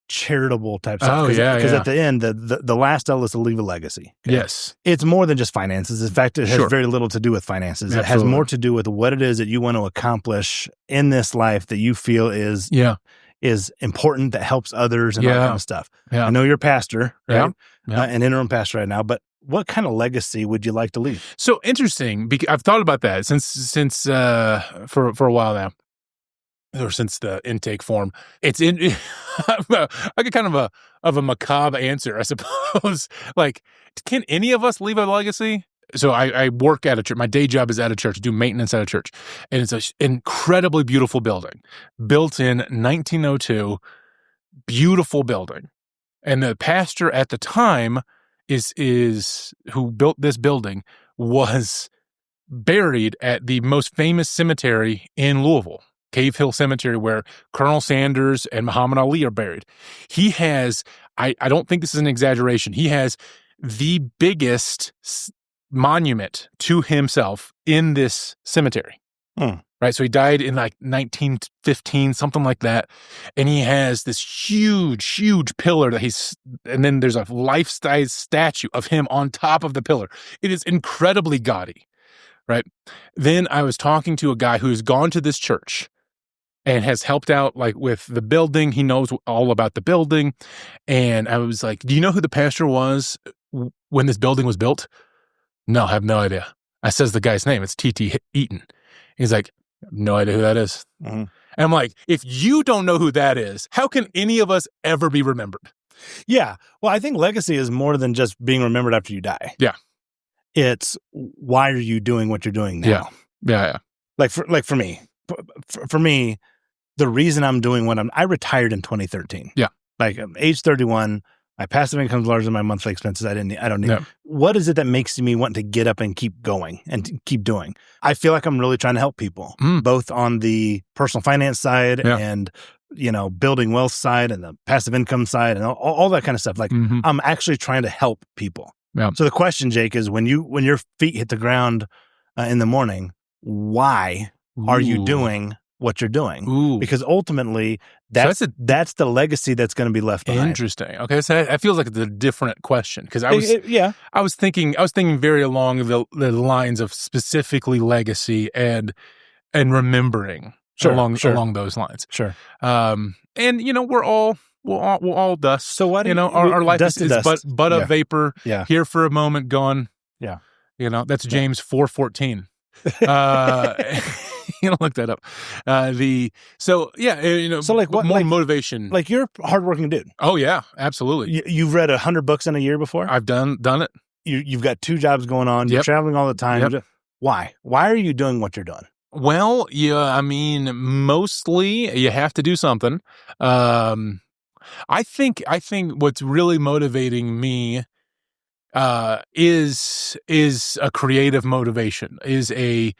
charitable type stuff. Because at the end, the last L is to leave a legacy. Okay? Yes. It's more than just finances. In fact, it has very little to do with finances. Absolutely. It has more to do with what it is that you want to accomplish in this life that you feel is important, that helps others and all that kind of stuff. Yeah. I know you're a pastor, right? An interim pastor right now, but what kind of legacy would you like to leave? So interesting, because I've thought about that since for a while now. Or since the intake form, it's in I get kind of a macabre answer, I suppose. Like, can any of us leave a legacy? So I work at a church. My day job is at a church, do maintenance at a church. And it's an incredibly beautiful building, built in 1902, beautiful building. And the pastor at the time who built this building, was buried at the most famous cemetery in Louisville, Cave Hill Cemetery, where Colonel Sanders and Muhammad Ali are buried. He has, I don't think this is an exaggeration, he has the biggest monument to himself in this cemetery. Right. So he died in like 1915, something like that. And he has this huge pillar and then there's a life-size statue of him on top of the pillar. It is incredibly gaudy. Right. Then I was talking to a guy who's gone to this church and has helped out like with the building. He knows all about the building. And I was like, do you know who the pastor was when this building was built? No, I have no idea. I says the guy's name. It's T.T. Eaton. He's like, no idea who that is. Mm-hmm. And I'm like, if you don't know who that is, how can any of us ever be remembered? Yeah. Well, I think legacy is more than just being remembered after you die. Yeah. It's why are you doing what you're doing now? Yeah. Like for me, the reason I'm doing I retired in 2013. Yeah. Like age 31, my passive income is larger than my monthly expenses. I don't need. Yeah. What is it that makes me want to get up and keep going and keep doing? I feel like I'm really trying to help people, both on the personal finance side and, building wealth side and the passive income side and all that kind of stuff. Like I'm actually trying to help people. Yeah. So the question, Jake, is when your feet hit the ground in the morning, why are you doing what you're doing? Because ultimately that's the legacy that's going to be left behind. Interesting. Okay, so that feels like it's a different question because I was thinking very along the lines of specifically legacy and remembering along those lines. Sure. And we're all dust. So what? Our life is but a vapor. Yeah. Here for a moment, gone. Yeah. That's James 4:14. Look that up. So like what more motivation? Like you're a hardworking dude. Oh yeah, absolutely. You've read 100 books in a year before. I've done it. You've got 2 jobs going on. You're traveling all the time. Yep. Why are you doing what you're doing? Well, mostly you have to do something. I think what's really motivating me is a creative motivation, is a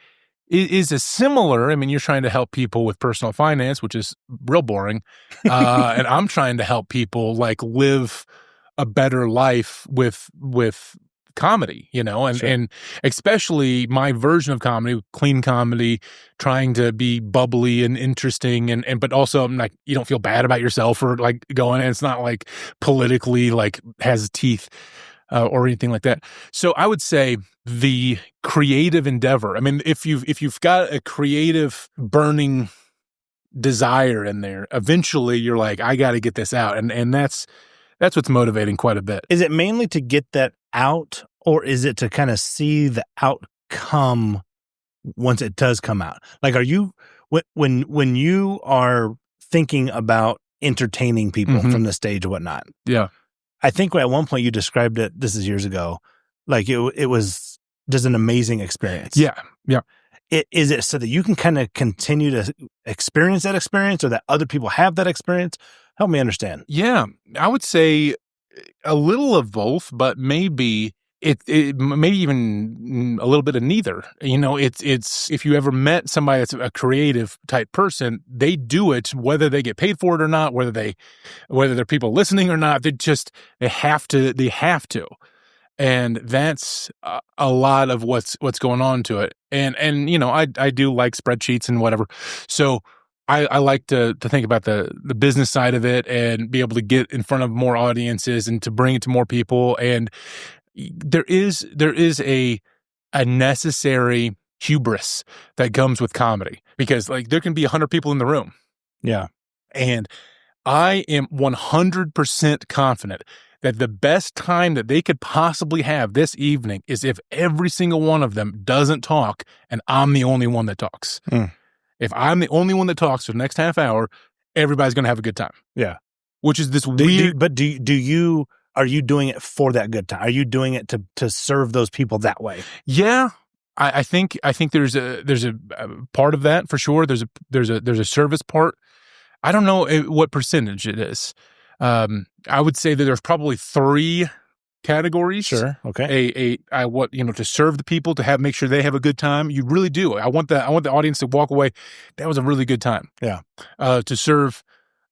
similar, you're trying to help people with personal finance, which is real boring. And I'm trying to help people like live a better life with comedy, and especially my version of comedy, clean comedy, trying to be bubbly and interesting and but also I'm like, you don't feel bad about yourself or like going, and it's not like politically like has teeth or anything like that. So I would say the creative endeavor. If you've got a creative burning desire in there, eventually you're like, I got to get this out, and that's what's motivating quite a bit. Is it mainly to get that out, or is it to kind of see the outcome once it does come out? Like, are you when you are thinking about entertaining people from the stage or whatnot? Yeah. I think at one point you described it, this is years ago, like it was just an amazing experience. Yeah. Yeah. Is it so that you can kind of continue to experience that experience, or that other people have that experience? Help me understand. Yeah. I would say a little of both, but maybe maybe even a little bit of neither. It's if you ever met somebody that's a creative type person, they do it whether they get paid for it or not, whether there are people listening or not. They have to. And that's a lot of what's going on to it. And I do like spreadsheets and whatever. So I like to think about the business side of it and be able to get in front of more audiences and to bring it to more people. And there is a necessary hubris that comes with comedy, because like there can be 100 people in the room. Yeah. And I am 100% confident that the best time that they could possibly have this evening is if every single one of them doesn't talk and I'm the only one that talks. If I'm the only one that talks for the next half hour, everybody's going to have a good time. Yeah. Which is this weird. Are you doing it for that good time? Are you doing it to serve those people that way? Yeah. I think there's a part of that for sure. There's a service part. I don't know what percentage it is. I would say that there's probably 3 categories. Sure. Okay. I want, to serve the people, to make sure they have a good time. You really do. I want the audience to walk away. That was a really good time. Yeah. To serve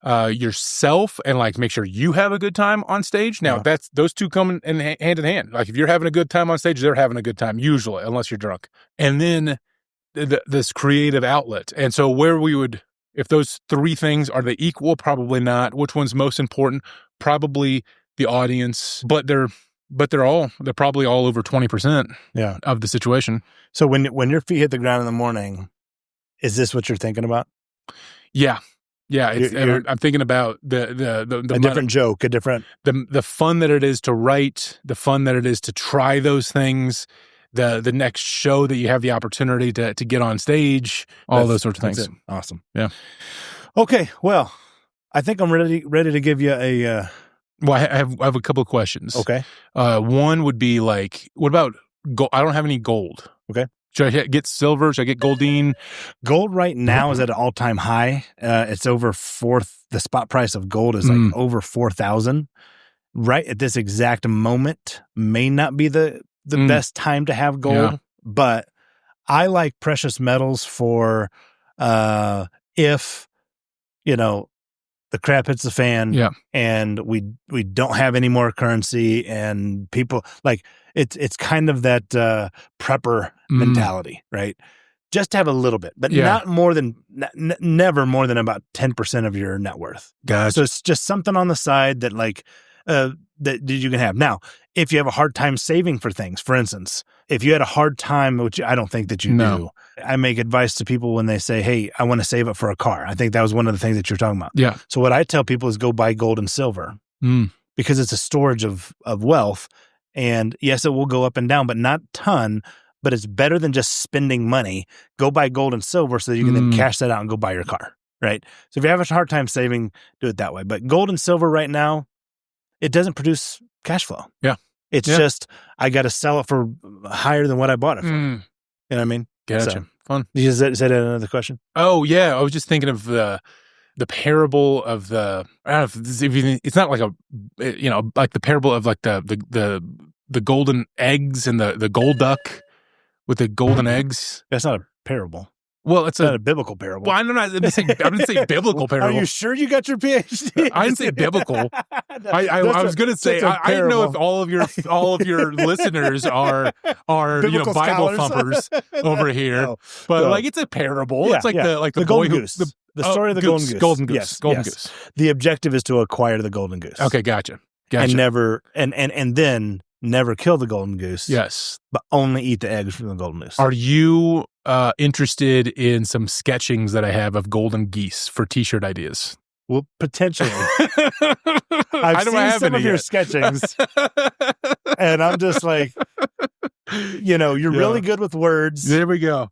yourself and like make sure you have a good time on stage. Now those two come in hand in hand. Like if you're having a good time on stage, they're having a good time usually, unless you're drunk. And then this creative outlet. And so if those three things, are they equal? Probably not. Which one's most important? Probably the audience, but they're probably all over 20% of the situation. So when your feet hit the ground in the morning, is this what you're thinking about? Yeah. Yeah. I'm thinking about the different joke, the fun that it is to write, the fun that it is to try those things, the next show that you have the opportunity to get on stage, all those sorts of things. Awesome. Yeah. Okay. Well, I think I'm ready to give you a. Well, I have a couple of questions. Okay. One would be like, what about gold? I don't have any gold. Okay. Should I get silver? Should I get goldine? Gold right now is at an all-time high. It's over the spot price of gold is like over 4,000. Right at this exact moment may not be the best time to have gold, but I like precious metals for if the crap hits the fan and we don't have any more currency and people like it's kind of that prepper mentality, right? Just to have a little bit, but not more than never more than about 10% of your net worth. Gotcha. So it's just something on the side that that you can have. Now, if you have a hard time saving for things, for instance, if you had a hard time, which I don't think that you do, I make advice to people when they say, hey, I want to save up for a car. I think that was one of the things that you're talking about. Yeah. So what I tell people is go buy gold and silver because it's a storage of wealth. And yes, it will go up and down, but not a ton, but it's better than just spending money. Go buy gold and silver so that you can then cash that out and go buy your car, right? So if you have a hard time saving, do it that way. But gold and silver right now, it doesn't produce cash flow. Yeah. It's just, I got to sell it for higher than what I bought it for. You know what I mean? Gotcha. So, fun. Did you say another question? Oh, yeah. I was just thinking of the parable of the, I don't know if this, it's not like like the parable of like the golden eggs and the gold duck with the golden eggs. That's not a parable. Well, it's not a biblical parable. Well, I didn't say biblical parable. Are you sure you got your PhD? I didn't say biblical. I was going to say I didn't know if all of your listeners are Bible thumpers over here, but like it's a parable. Yeah, it's like the golden goose. The story of the golden goose. Golden goose. Golden goose. The objective is to acquire the golden goose. Okay, gotcha. And never and then never kill the golden goose. Yes, but only eat the eggs from the golden goose. Are you interested in some sketchings that I have of golden geese for T-shirt ideas? Well, potentially. I've seen some of your sketchings, and I'm just like, you're really good with words. There we go.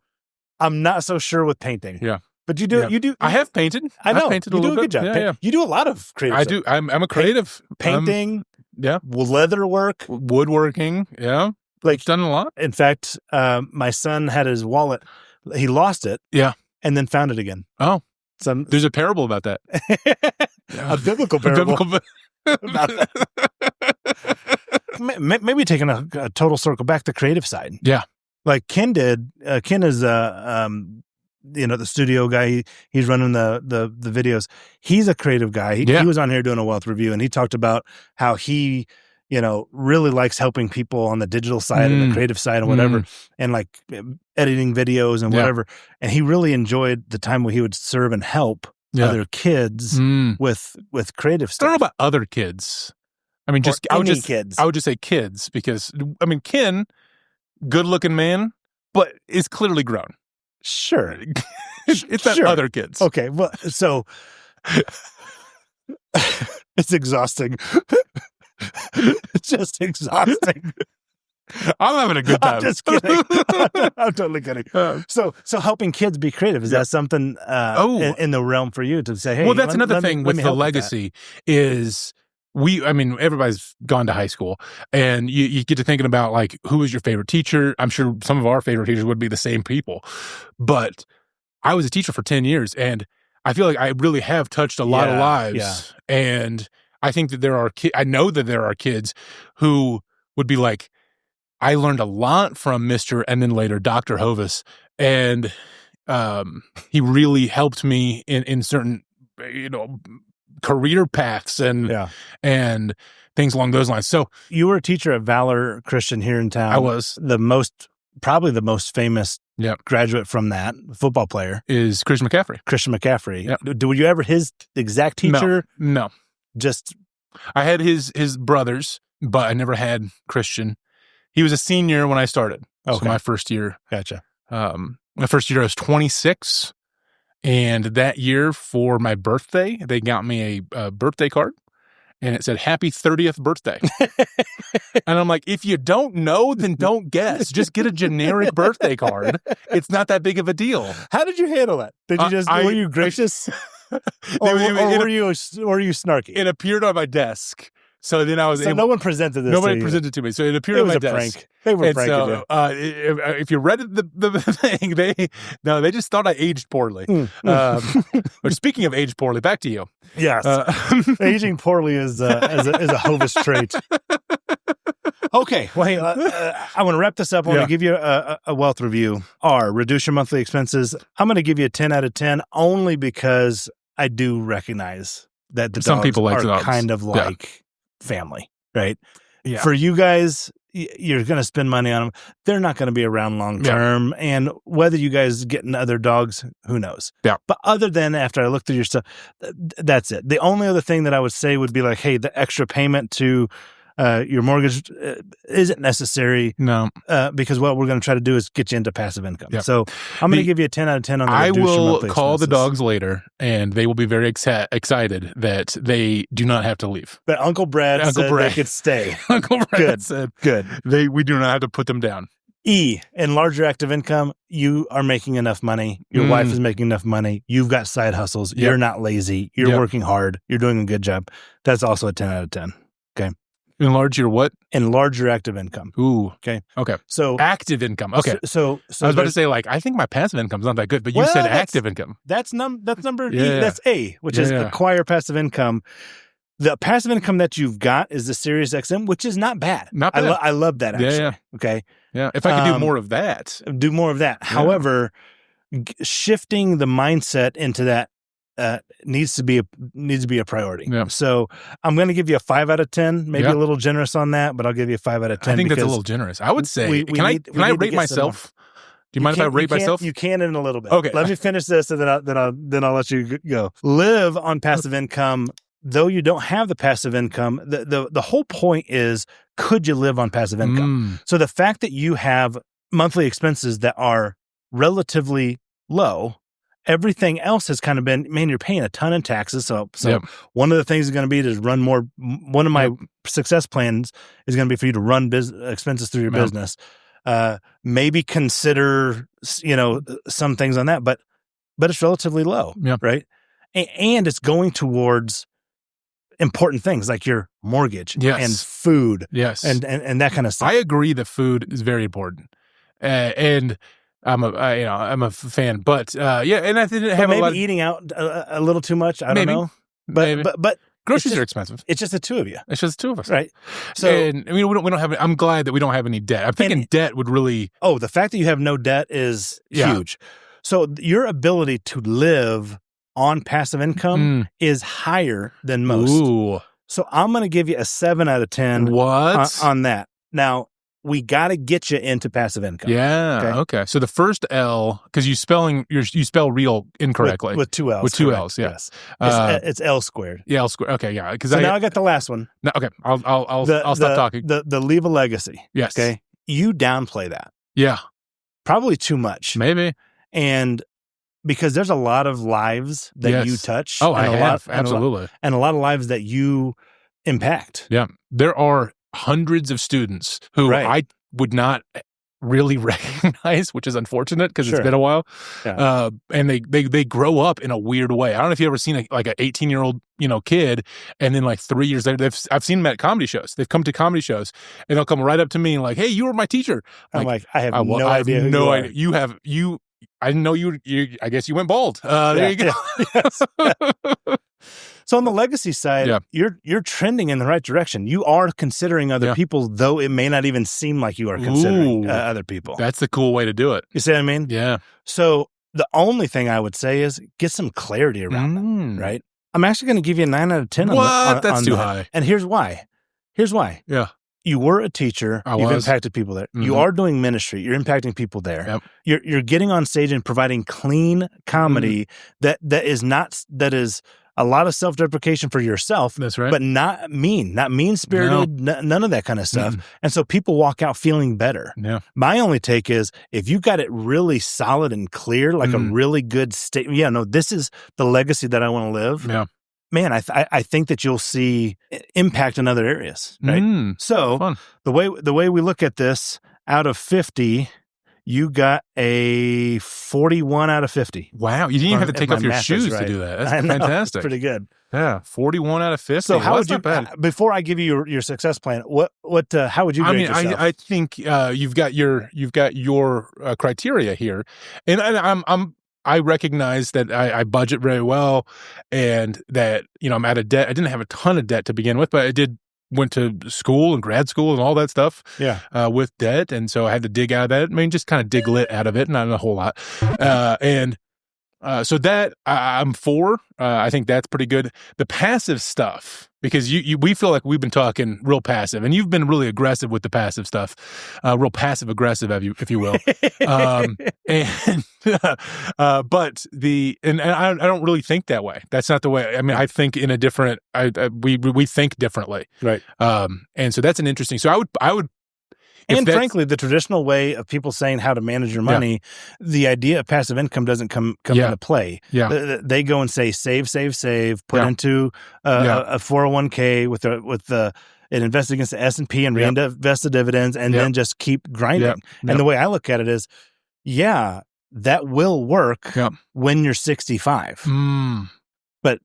I'm not so sure with painting. Yeah. But you do. You do. I have painted. I know. I've painted you a do little a good bit. job. Yeah. You do a lot of creative stuff. I do. I'm a creative. Painting. Leather work. Woodworking. Yeah. Like done a lot. In fact, my son had his wallet. He lost it. Yeah. And then found it again. Oh. There's a parable about that. A biblical parable. About that. Maybe taking a total circle back to creative side. Yeah. Like Ken did. Ken is the studio guy. He's running the videos. He's a creative guy. He was on here doing a wealth review, and he talked about how he, really likes helping people on the digital side and the creative side and whatever, and like editing videos and whatever. And he really enjoyed the time where he would serve and help other kids with creative stuff. I don't know about other kids. I mean, kids. I would just say kids because Ken, good looking man, but is clearly grown. Sure. It's not other kids. Okay. Well, so it's exhausting. It's just exhausting. I'm having a good time. I'm just kidding. I'm totally kidding. So helping kids be creative, is that something in the realm for you to say, hey, well, that's another thing with the legacy is everybody's gone to high school and you get to thinking about like, who was your favorite teacher? I'm sure some of our favorite teachers would be the same people, but I was a teacher for 10 years and I feel like I really have touched a lot of lives and I think that I know that there are kids who would be like, I learned a lot from Mr. and then later Dr. Hovis, and he really helped me in certain, career paths and things along those lines. So you were a teacher at Valor Christian here in town. I was. Probably the most famous graduate from that, football player. Is Christian McCaffrey. Christian McCaffrey. Yep. Were you ever his exact teacher? No. Just... I had his brothers, but I never had Christian. He was a senior when I started. Okay. So my first year. Gotcha. My first year I was 26. And that year for my birthday, they got me a birthday card. And it said, "Happy 30th birthday." And I'm like, if you don't know, then don't guess. Just get a generic birthday card. It's not that big of a deal. How did you handle that? Did you were you gracious? or were you snarky? It appeared on my desk. So then I was able... no one presented this Nobody to you. presented to me. So it appeared on my desk. Prank. They were pranking you. If you read the thing, they just thought I aged poorly. But speaking of aged poorly, back to you. Yes. Aging poorly is a Hovis trait. Okay. Well, hey, I want to wrap this up. I want to give you a wealth review. Reduce your monthly expenses. I'm going to give you a 10 out of 10 only because I do recognize that the some dogs people like are dogs. kind of like family, right? Yeah. For you guys, you're going to spend money on them. They're not going to be around long term. Yeah. And whether you guys get other dogs, who knows? Yeah. But other than after I looked through your stuff, that's it. The only other thing that I would say would be like, hey, the extra payment to your mortgage isn't necessary. No. Because what we're going to try to do is get you into passive income. Yep. So I'm going to give you a 10 out of 10 on the I reduce your will monthly call expenses. the dogs later, and they will be very excited that they do not have to leave. But Uncle Brad said they could stay. Uncle Brad said good. We do not have to put them down. Enlarge your active income. You are making enough money. Your wife is making enough money. You've got side hustles. Yep. You're not lazy. You're working hard. You're doing a good job. That's also a 10 out of 10. Okay. Enlarge your what? Enlarge your active income. Ooh. Okay. So active income. Okay. So I was about to say, like, I think my passive income's not that good, but you said active income. That's number E. That's A, which is acquire passive income. The passive income that you've got is the Sirius XM, which is not bad. Not bad. I love that, actually. Yeah. Okay. Yeah. If I could do more of that. Do more of that. Yeah. However, shifting the mindset into that needs to be a priority. Yeah. So I'm going to give you a 5 out of 10, maybe a little generous on that, but I'll give you a 5 out of 10. I think that's a little generous. I would say, can I rate myself? Do you mind if I rate myself? You can in a little bit. Okay. Let me finish this and then I'll let you go. Live on passive income. Though you don't have the passive income, the whole point is, could you live on passive income? So the fact that you have monthly expenses that are relatively low, everything else has kind of been, man, you're paying a ton in taxes. So one of the things is going to be to run more. One of my success plans is going to be for you to run expenses through your business. Maybe consider, some things on that, but it's relatively low, right? And it's going towards important things like your mortgage and food, and that kind of stuff. I agree that food is very important, and I'm a fan, but and I didn't have maybe a lot of eating out a little too much. I don't know, but groceries are expensive. It's just the two of you. It's just the two of us, right? So and we don't have. I'm glad that we don't have any debt. I'm thinking debt would really. Oh, the fact that you have no debt is huge. So your ability to live on passive income is higher than most. Ooh. So I'm going to give you a 7 out of 10 on that. Now, we got to get you into passive income. Yeah. Okay. So the first L, because you spell real incorrectly. With two L's. With two L's, yes. It's L squared. Yeah, L squared. Okay, yeah. So now I got the last one. No, okay. I'll stop talking. The leave a legacy. Yes. Okay. You downplay that. Yeah. Probably too much. Maybe. And because there's a lot of lives that you touch. Oh, I have. Absolutely. And a lot of lives that you impact. Yeah. There are hundreds of students who I would not really recognize, which is unfortunate because it's been a while. Yeah. And they grow up in a weird way. I don't know if you've ever seen an 18-year-old, kid, and then like 3 years later, I've seen them at comedy shows. They've come to comedy shows and they'll come right up to me and like, "Hey, you were my teacher." I'm like, I have no idea who you are. You have, I didn't know you, I guess you went bald. There you go. Yes. So on the legacy side, Yeah. you're trending in the right direction. You are considering other people, though it may not even seem like you are considering other people. That's the cool way to do it. You see what I mean? Yeah. So the only thing I would say is get some clarity around it, right? I'm actually going to give you a 9 out of 10 What? on That's on too that. high. And here's why. Yeah. You were a teacher. You've impacted people there. You are doing ministry. You're impacting people there. Yep. You're getting on stage and providing clean comedy that is a lot of self-deprecation for yourself. That's right. But not mean-spirited, none of that kind of stuff. And so people walk out feeling better. Yeah. I My only take is if you got it really solid and clear, like a really good statement, this is the legacy that I want to live. Yeah. Man, I think that you'll see impact in other areas, right? So fun. the way we look at this, out of 50, you got a 41 out of 50. Wow. You didn't even have to take off your shoes to do that. That's fantastic. Pretty good. Yeah. 41 out of 50. So how would you, bad. before I give you your success plan, how would you grade yourself? I think you've got your criteria here, and I recognize that I budget very well, and that I'm out of debt. I didn't have a ton of debt to begin with, but I went to school and grad school and all that stuff. Yeah. With debt, and so I had to dig out of that. I mean, just kind of dig lit out of it, not a whole lot. So that I'm for. I think that's pretty good. The passive stuff, because we feel like we've been talking real passive, and you've been really aggressive with the passive stuff, real passive aggressive, if you will. But I don't really think that way. That's not the way. I mean, I think in a different. We think differently, right? And so that's an interesting. So I would. And frankly, the traditional way of people saying how to manage your money, the idea of passive income doesn't come into play. Yeah. They go and say, save, put into a 401k with it invests against the S&P and reinvest the dividends, and then just keep grinding. And the way I look at it is, that will work when you're 65. But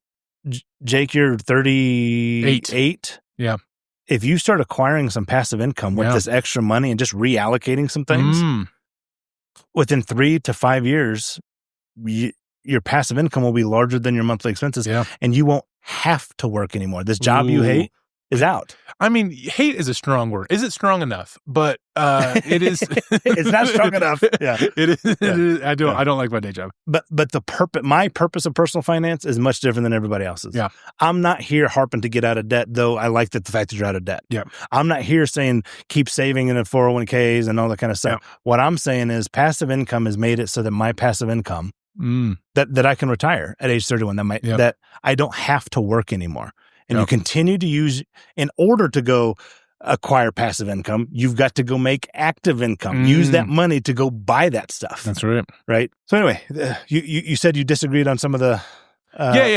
Jake, you're 38. Yeah. If you start acquiring some passive income with this extra money and just reallocating some things, within 3 to 5 years, your passive income will be larger than your monthly expenses, and you won't have to work anymore. This job you hate is out. I mean, hate is a strong word. Is it strong enough? But it is. It's not strong enough. Yeah, it is. I don't like my day job. But my purpose of personal finance is much different than everybody else's. Yeah, I'm not here harping to get out of debt, though. I like the fact that you're out of debt. Yeah, I'm not here saying keep saving in the 401ks and all that kind of stuff. Yeah. What I'm saying is passive income has made it so that my passive income that I can retire at age 31. That I don't have to work anymore. And you continue to use, in order to go acquire passive income, you've got to go make active income. Use that money to go buy that stuff. That's right. Right? So anyway, you said you disagreed on some of the...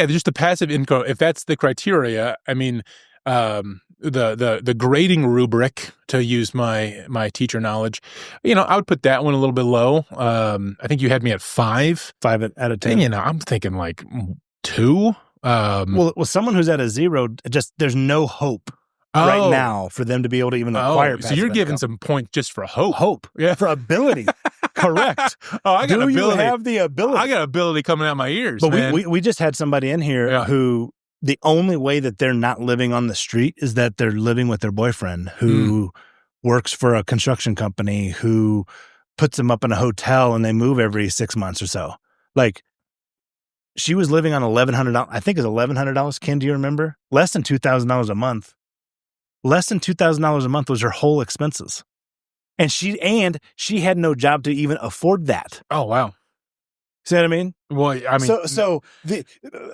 just the passive income. If that's the criteria, I mean, the grading rubric, to use my teacher knowledge, I would put that one a little bit low. I think you had me at 5. 5 out of 10. And, I'm thinking like 2. Well, someone who's at a 0, there's no hope right now for them to be able to even acquire passive so you're giving income. some points just for hope. Hope. Yeah. For ability. Correct. I got ability. Do you have the ability? I got ability coming out my ears, but man. we just had somebody in here who the only way that they're not living on the street is that they're living with their boyfriend who works for a construction company, who puts them up in a hotel and they move every 6 months or so. Like, she was living on $1,100. I think it's $1,100. Ken, do you remember? Less than $2,000 a month. Less than $2,000 a month was her whole expenses, and she had no job to even afford that. Oh wow! See what I mean? Well, I mean, it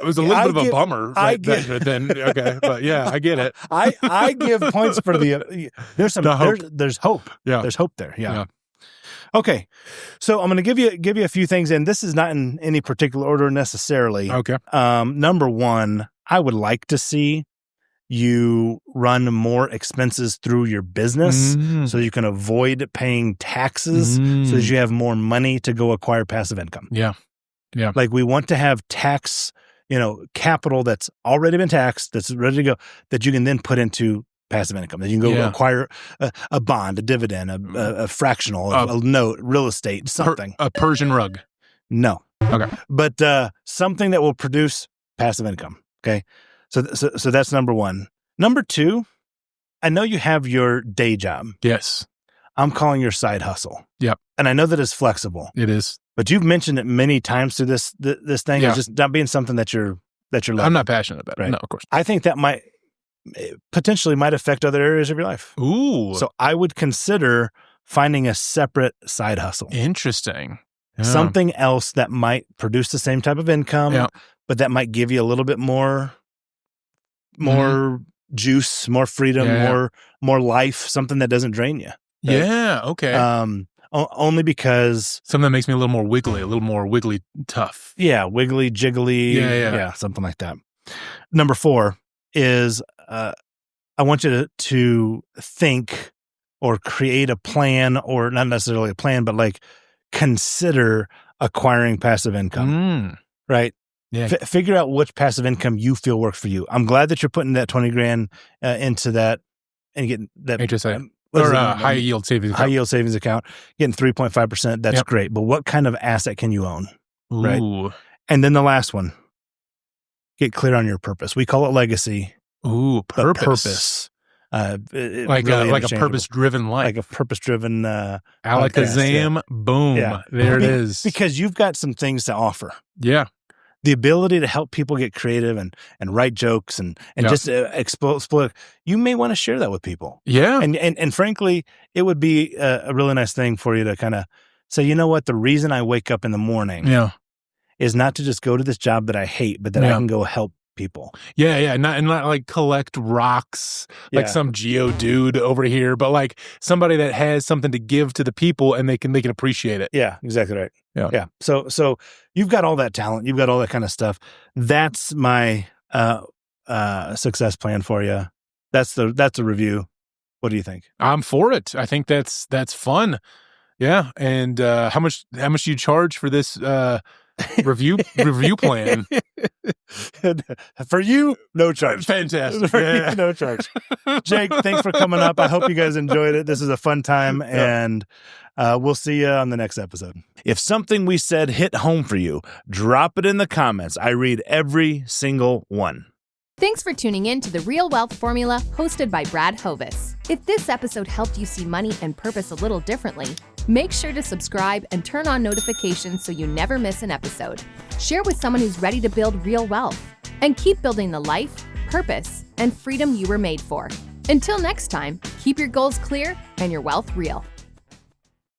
was a little bit of a bummer. Okay, but yeah, I get it. I give points for there's hope. Yeah, there's hope there. Yeah. Okay, so I'm going to give you a few things, and this is not in any particular order necessarily. Okay. Number one, I would like to see you run more expenses through your business so you can avoid paying taxes, so that you have more money to go acquire passive income. Yeah. Yeah. Like, we want to have tax, capital that's already been taxed, that's ready to go, that you can then put into passive income, that you can go acquire a bond, a dividend, a fractional, a note, real estate, something. A Persian rug. No. Okay. But something that will produce passive income. Okay. So that's number one. Number two, I know you have your day job. Yes. I'm calling your side hustle. Yep. And I know that it's flexible. It is. But you've mentioned it many times through this thing. Yeah. It's just not being something that you're loving. I'm not passionate about it. Right. No, of course. I think that potentially might affect other areas of your life. Ooh. So I would consider finding a separate side hustle. Interesting. Yeah. Something else that might produce the same type of income, but that might give you a little bit more juice, more freedom, more life, something that doesn't drain you. Right? Yeah, okay. Only because something that makes me a little more wiggly tough. Yeah, wiggly, jiggly. Yeah, something like that. Number 4 is I want you to think or create a plan, or not necessarily a plan, but like consider acquiring passive income, right? Yeah. Figure out which passive income you feel works for you. I'm glad that you're putting that 20 grand into that and getting that HSA or high yield savings account. High yield savings account, getting 3.5%. That's great. But what kind of asset can you own? Ooh. Right. And then the last one, get clear on your purpose. We call it legacy. Ooh, purpose. Like a purpose-driven life. Like a purpose-driven Alakazam, boom. Yeah. There it is. Because you've got some things to offer. Yeah. The ability to help people get creative and write jokes and just explore. You may want to share that with people. Yeah. And frankly, it would be a really nice thing for you to kind of say, you know what, the reason I wake up in the morning is not to just go to this job that I hate, but that I can go help people. Yeah. Not like collect rocks like some geo dude over here, but like somebody that has something to give to the people and they can appreciate it. Yeah, exactly right. Yeah. So you've got all that talent, you've got all that kind of stuff. That's my success plan for you. That's the review. What do you think? I'm for it. I think that's fun. Yeah. And how much do you charge for this review plan? For you, no charge. Fantastic. For you, no charge. Jake, thanks for coming up. I hope you guys enjoyed it. This is a fun time, and we'll see you on the next episode. If something we said hit home for you, drop it in the comments. I read every single one. Thanks for tuning in to The Real Wealth Formula, hosted by Brad Hovis. If this episode helped you see money and purpose a little differently, make sure to subscribe and turn on notifications so you never miss an episode. Share with someone who's ready to build real wealth, and keep building the life, purpose, and freedom you were made for. Until next time, keep your goals clear and your wealth real.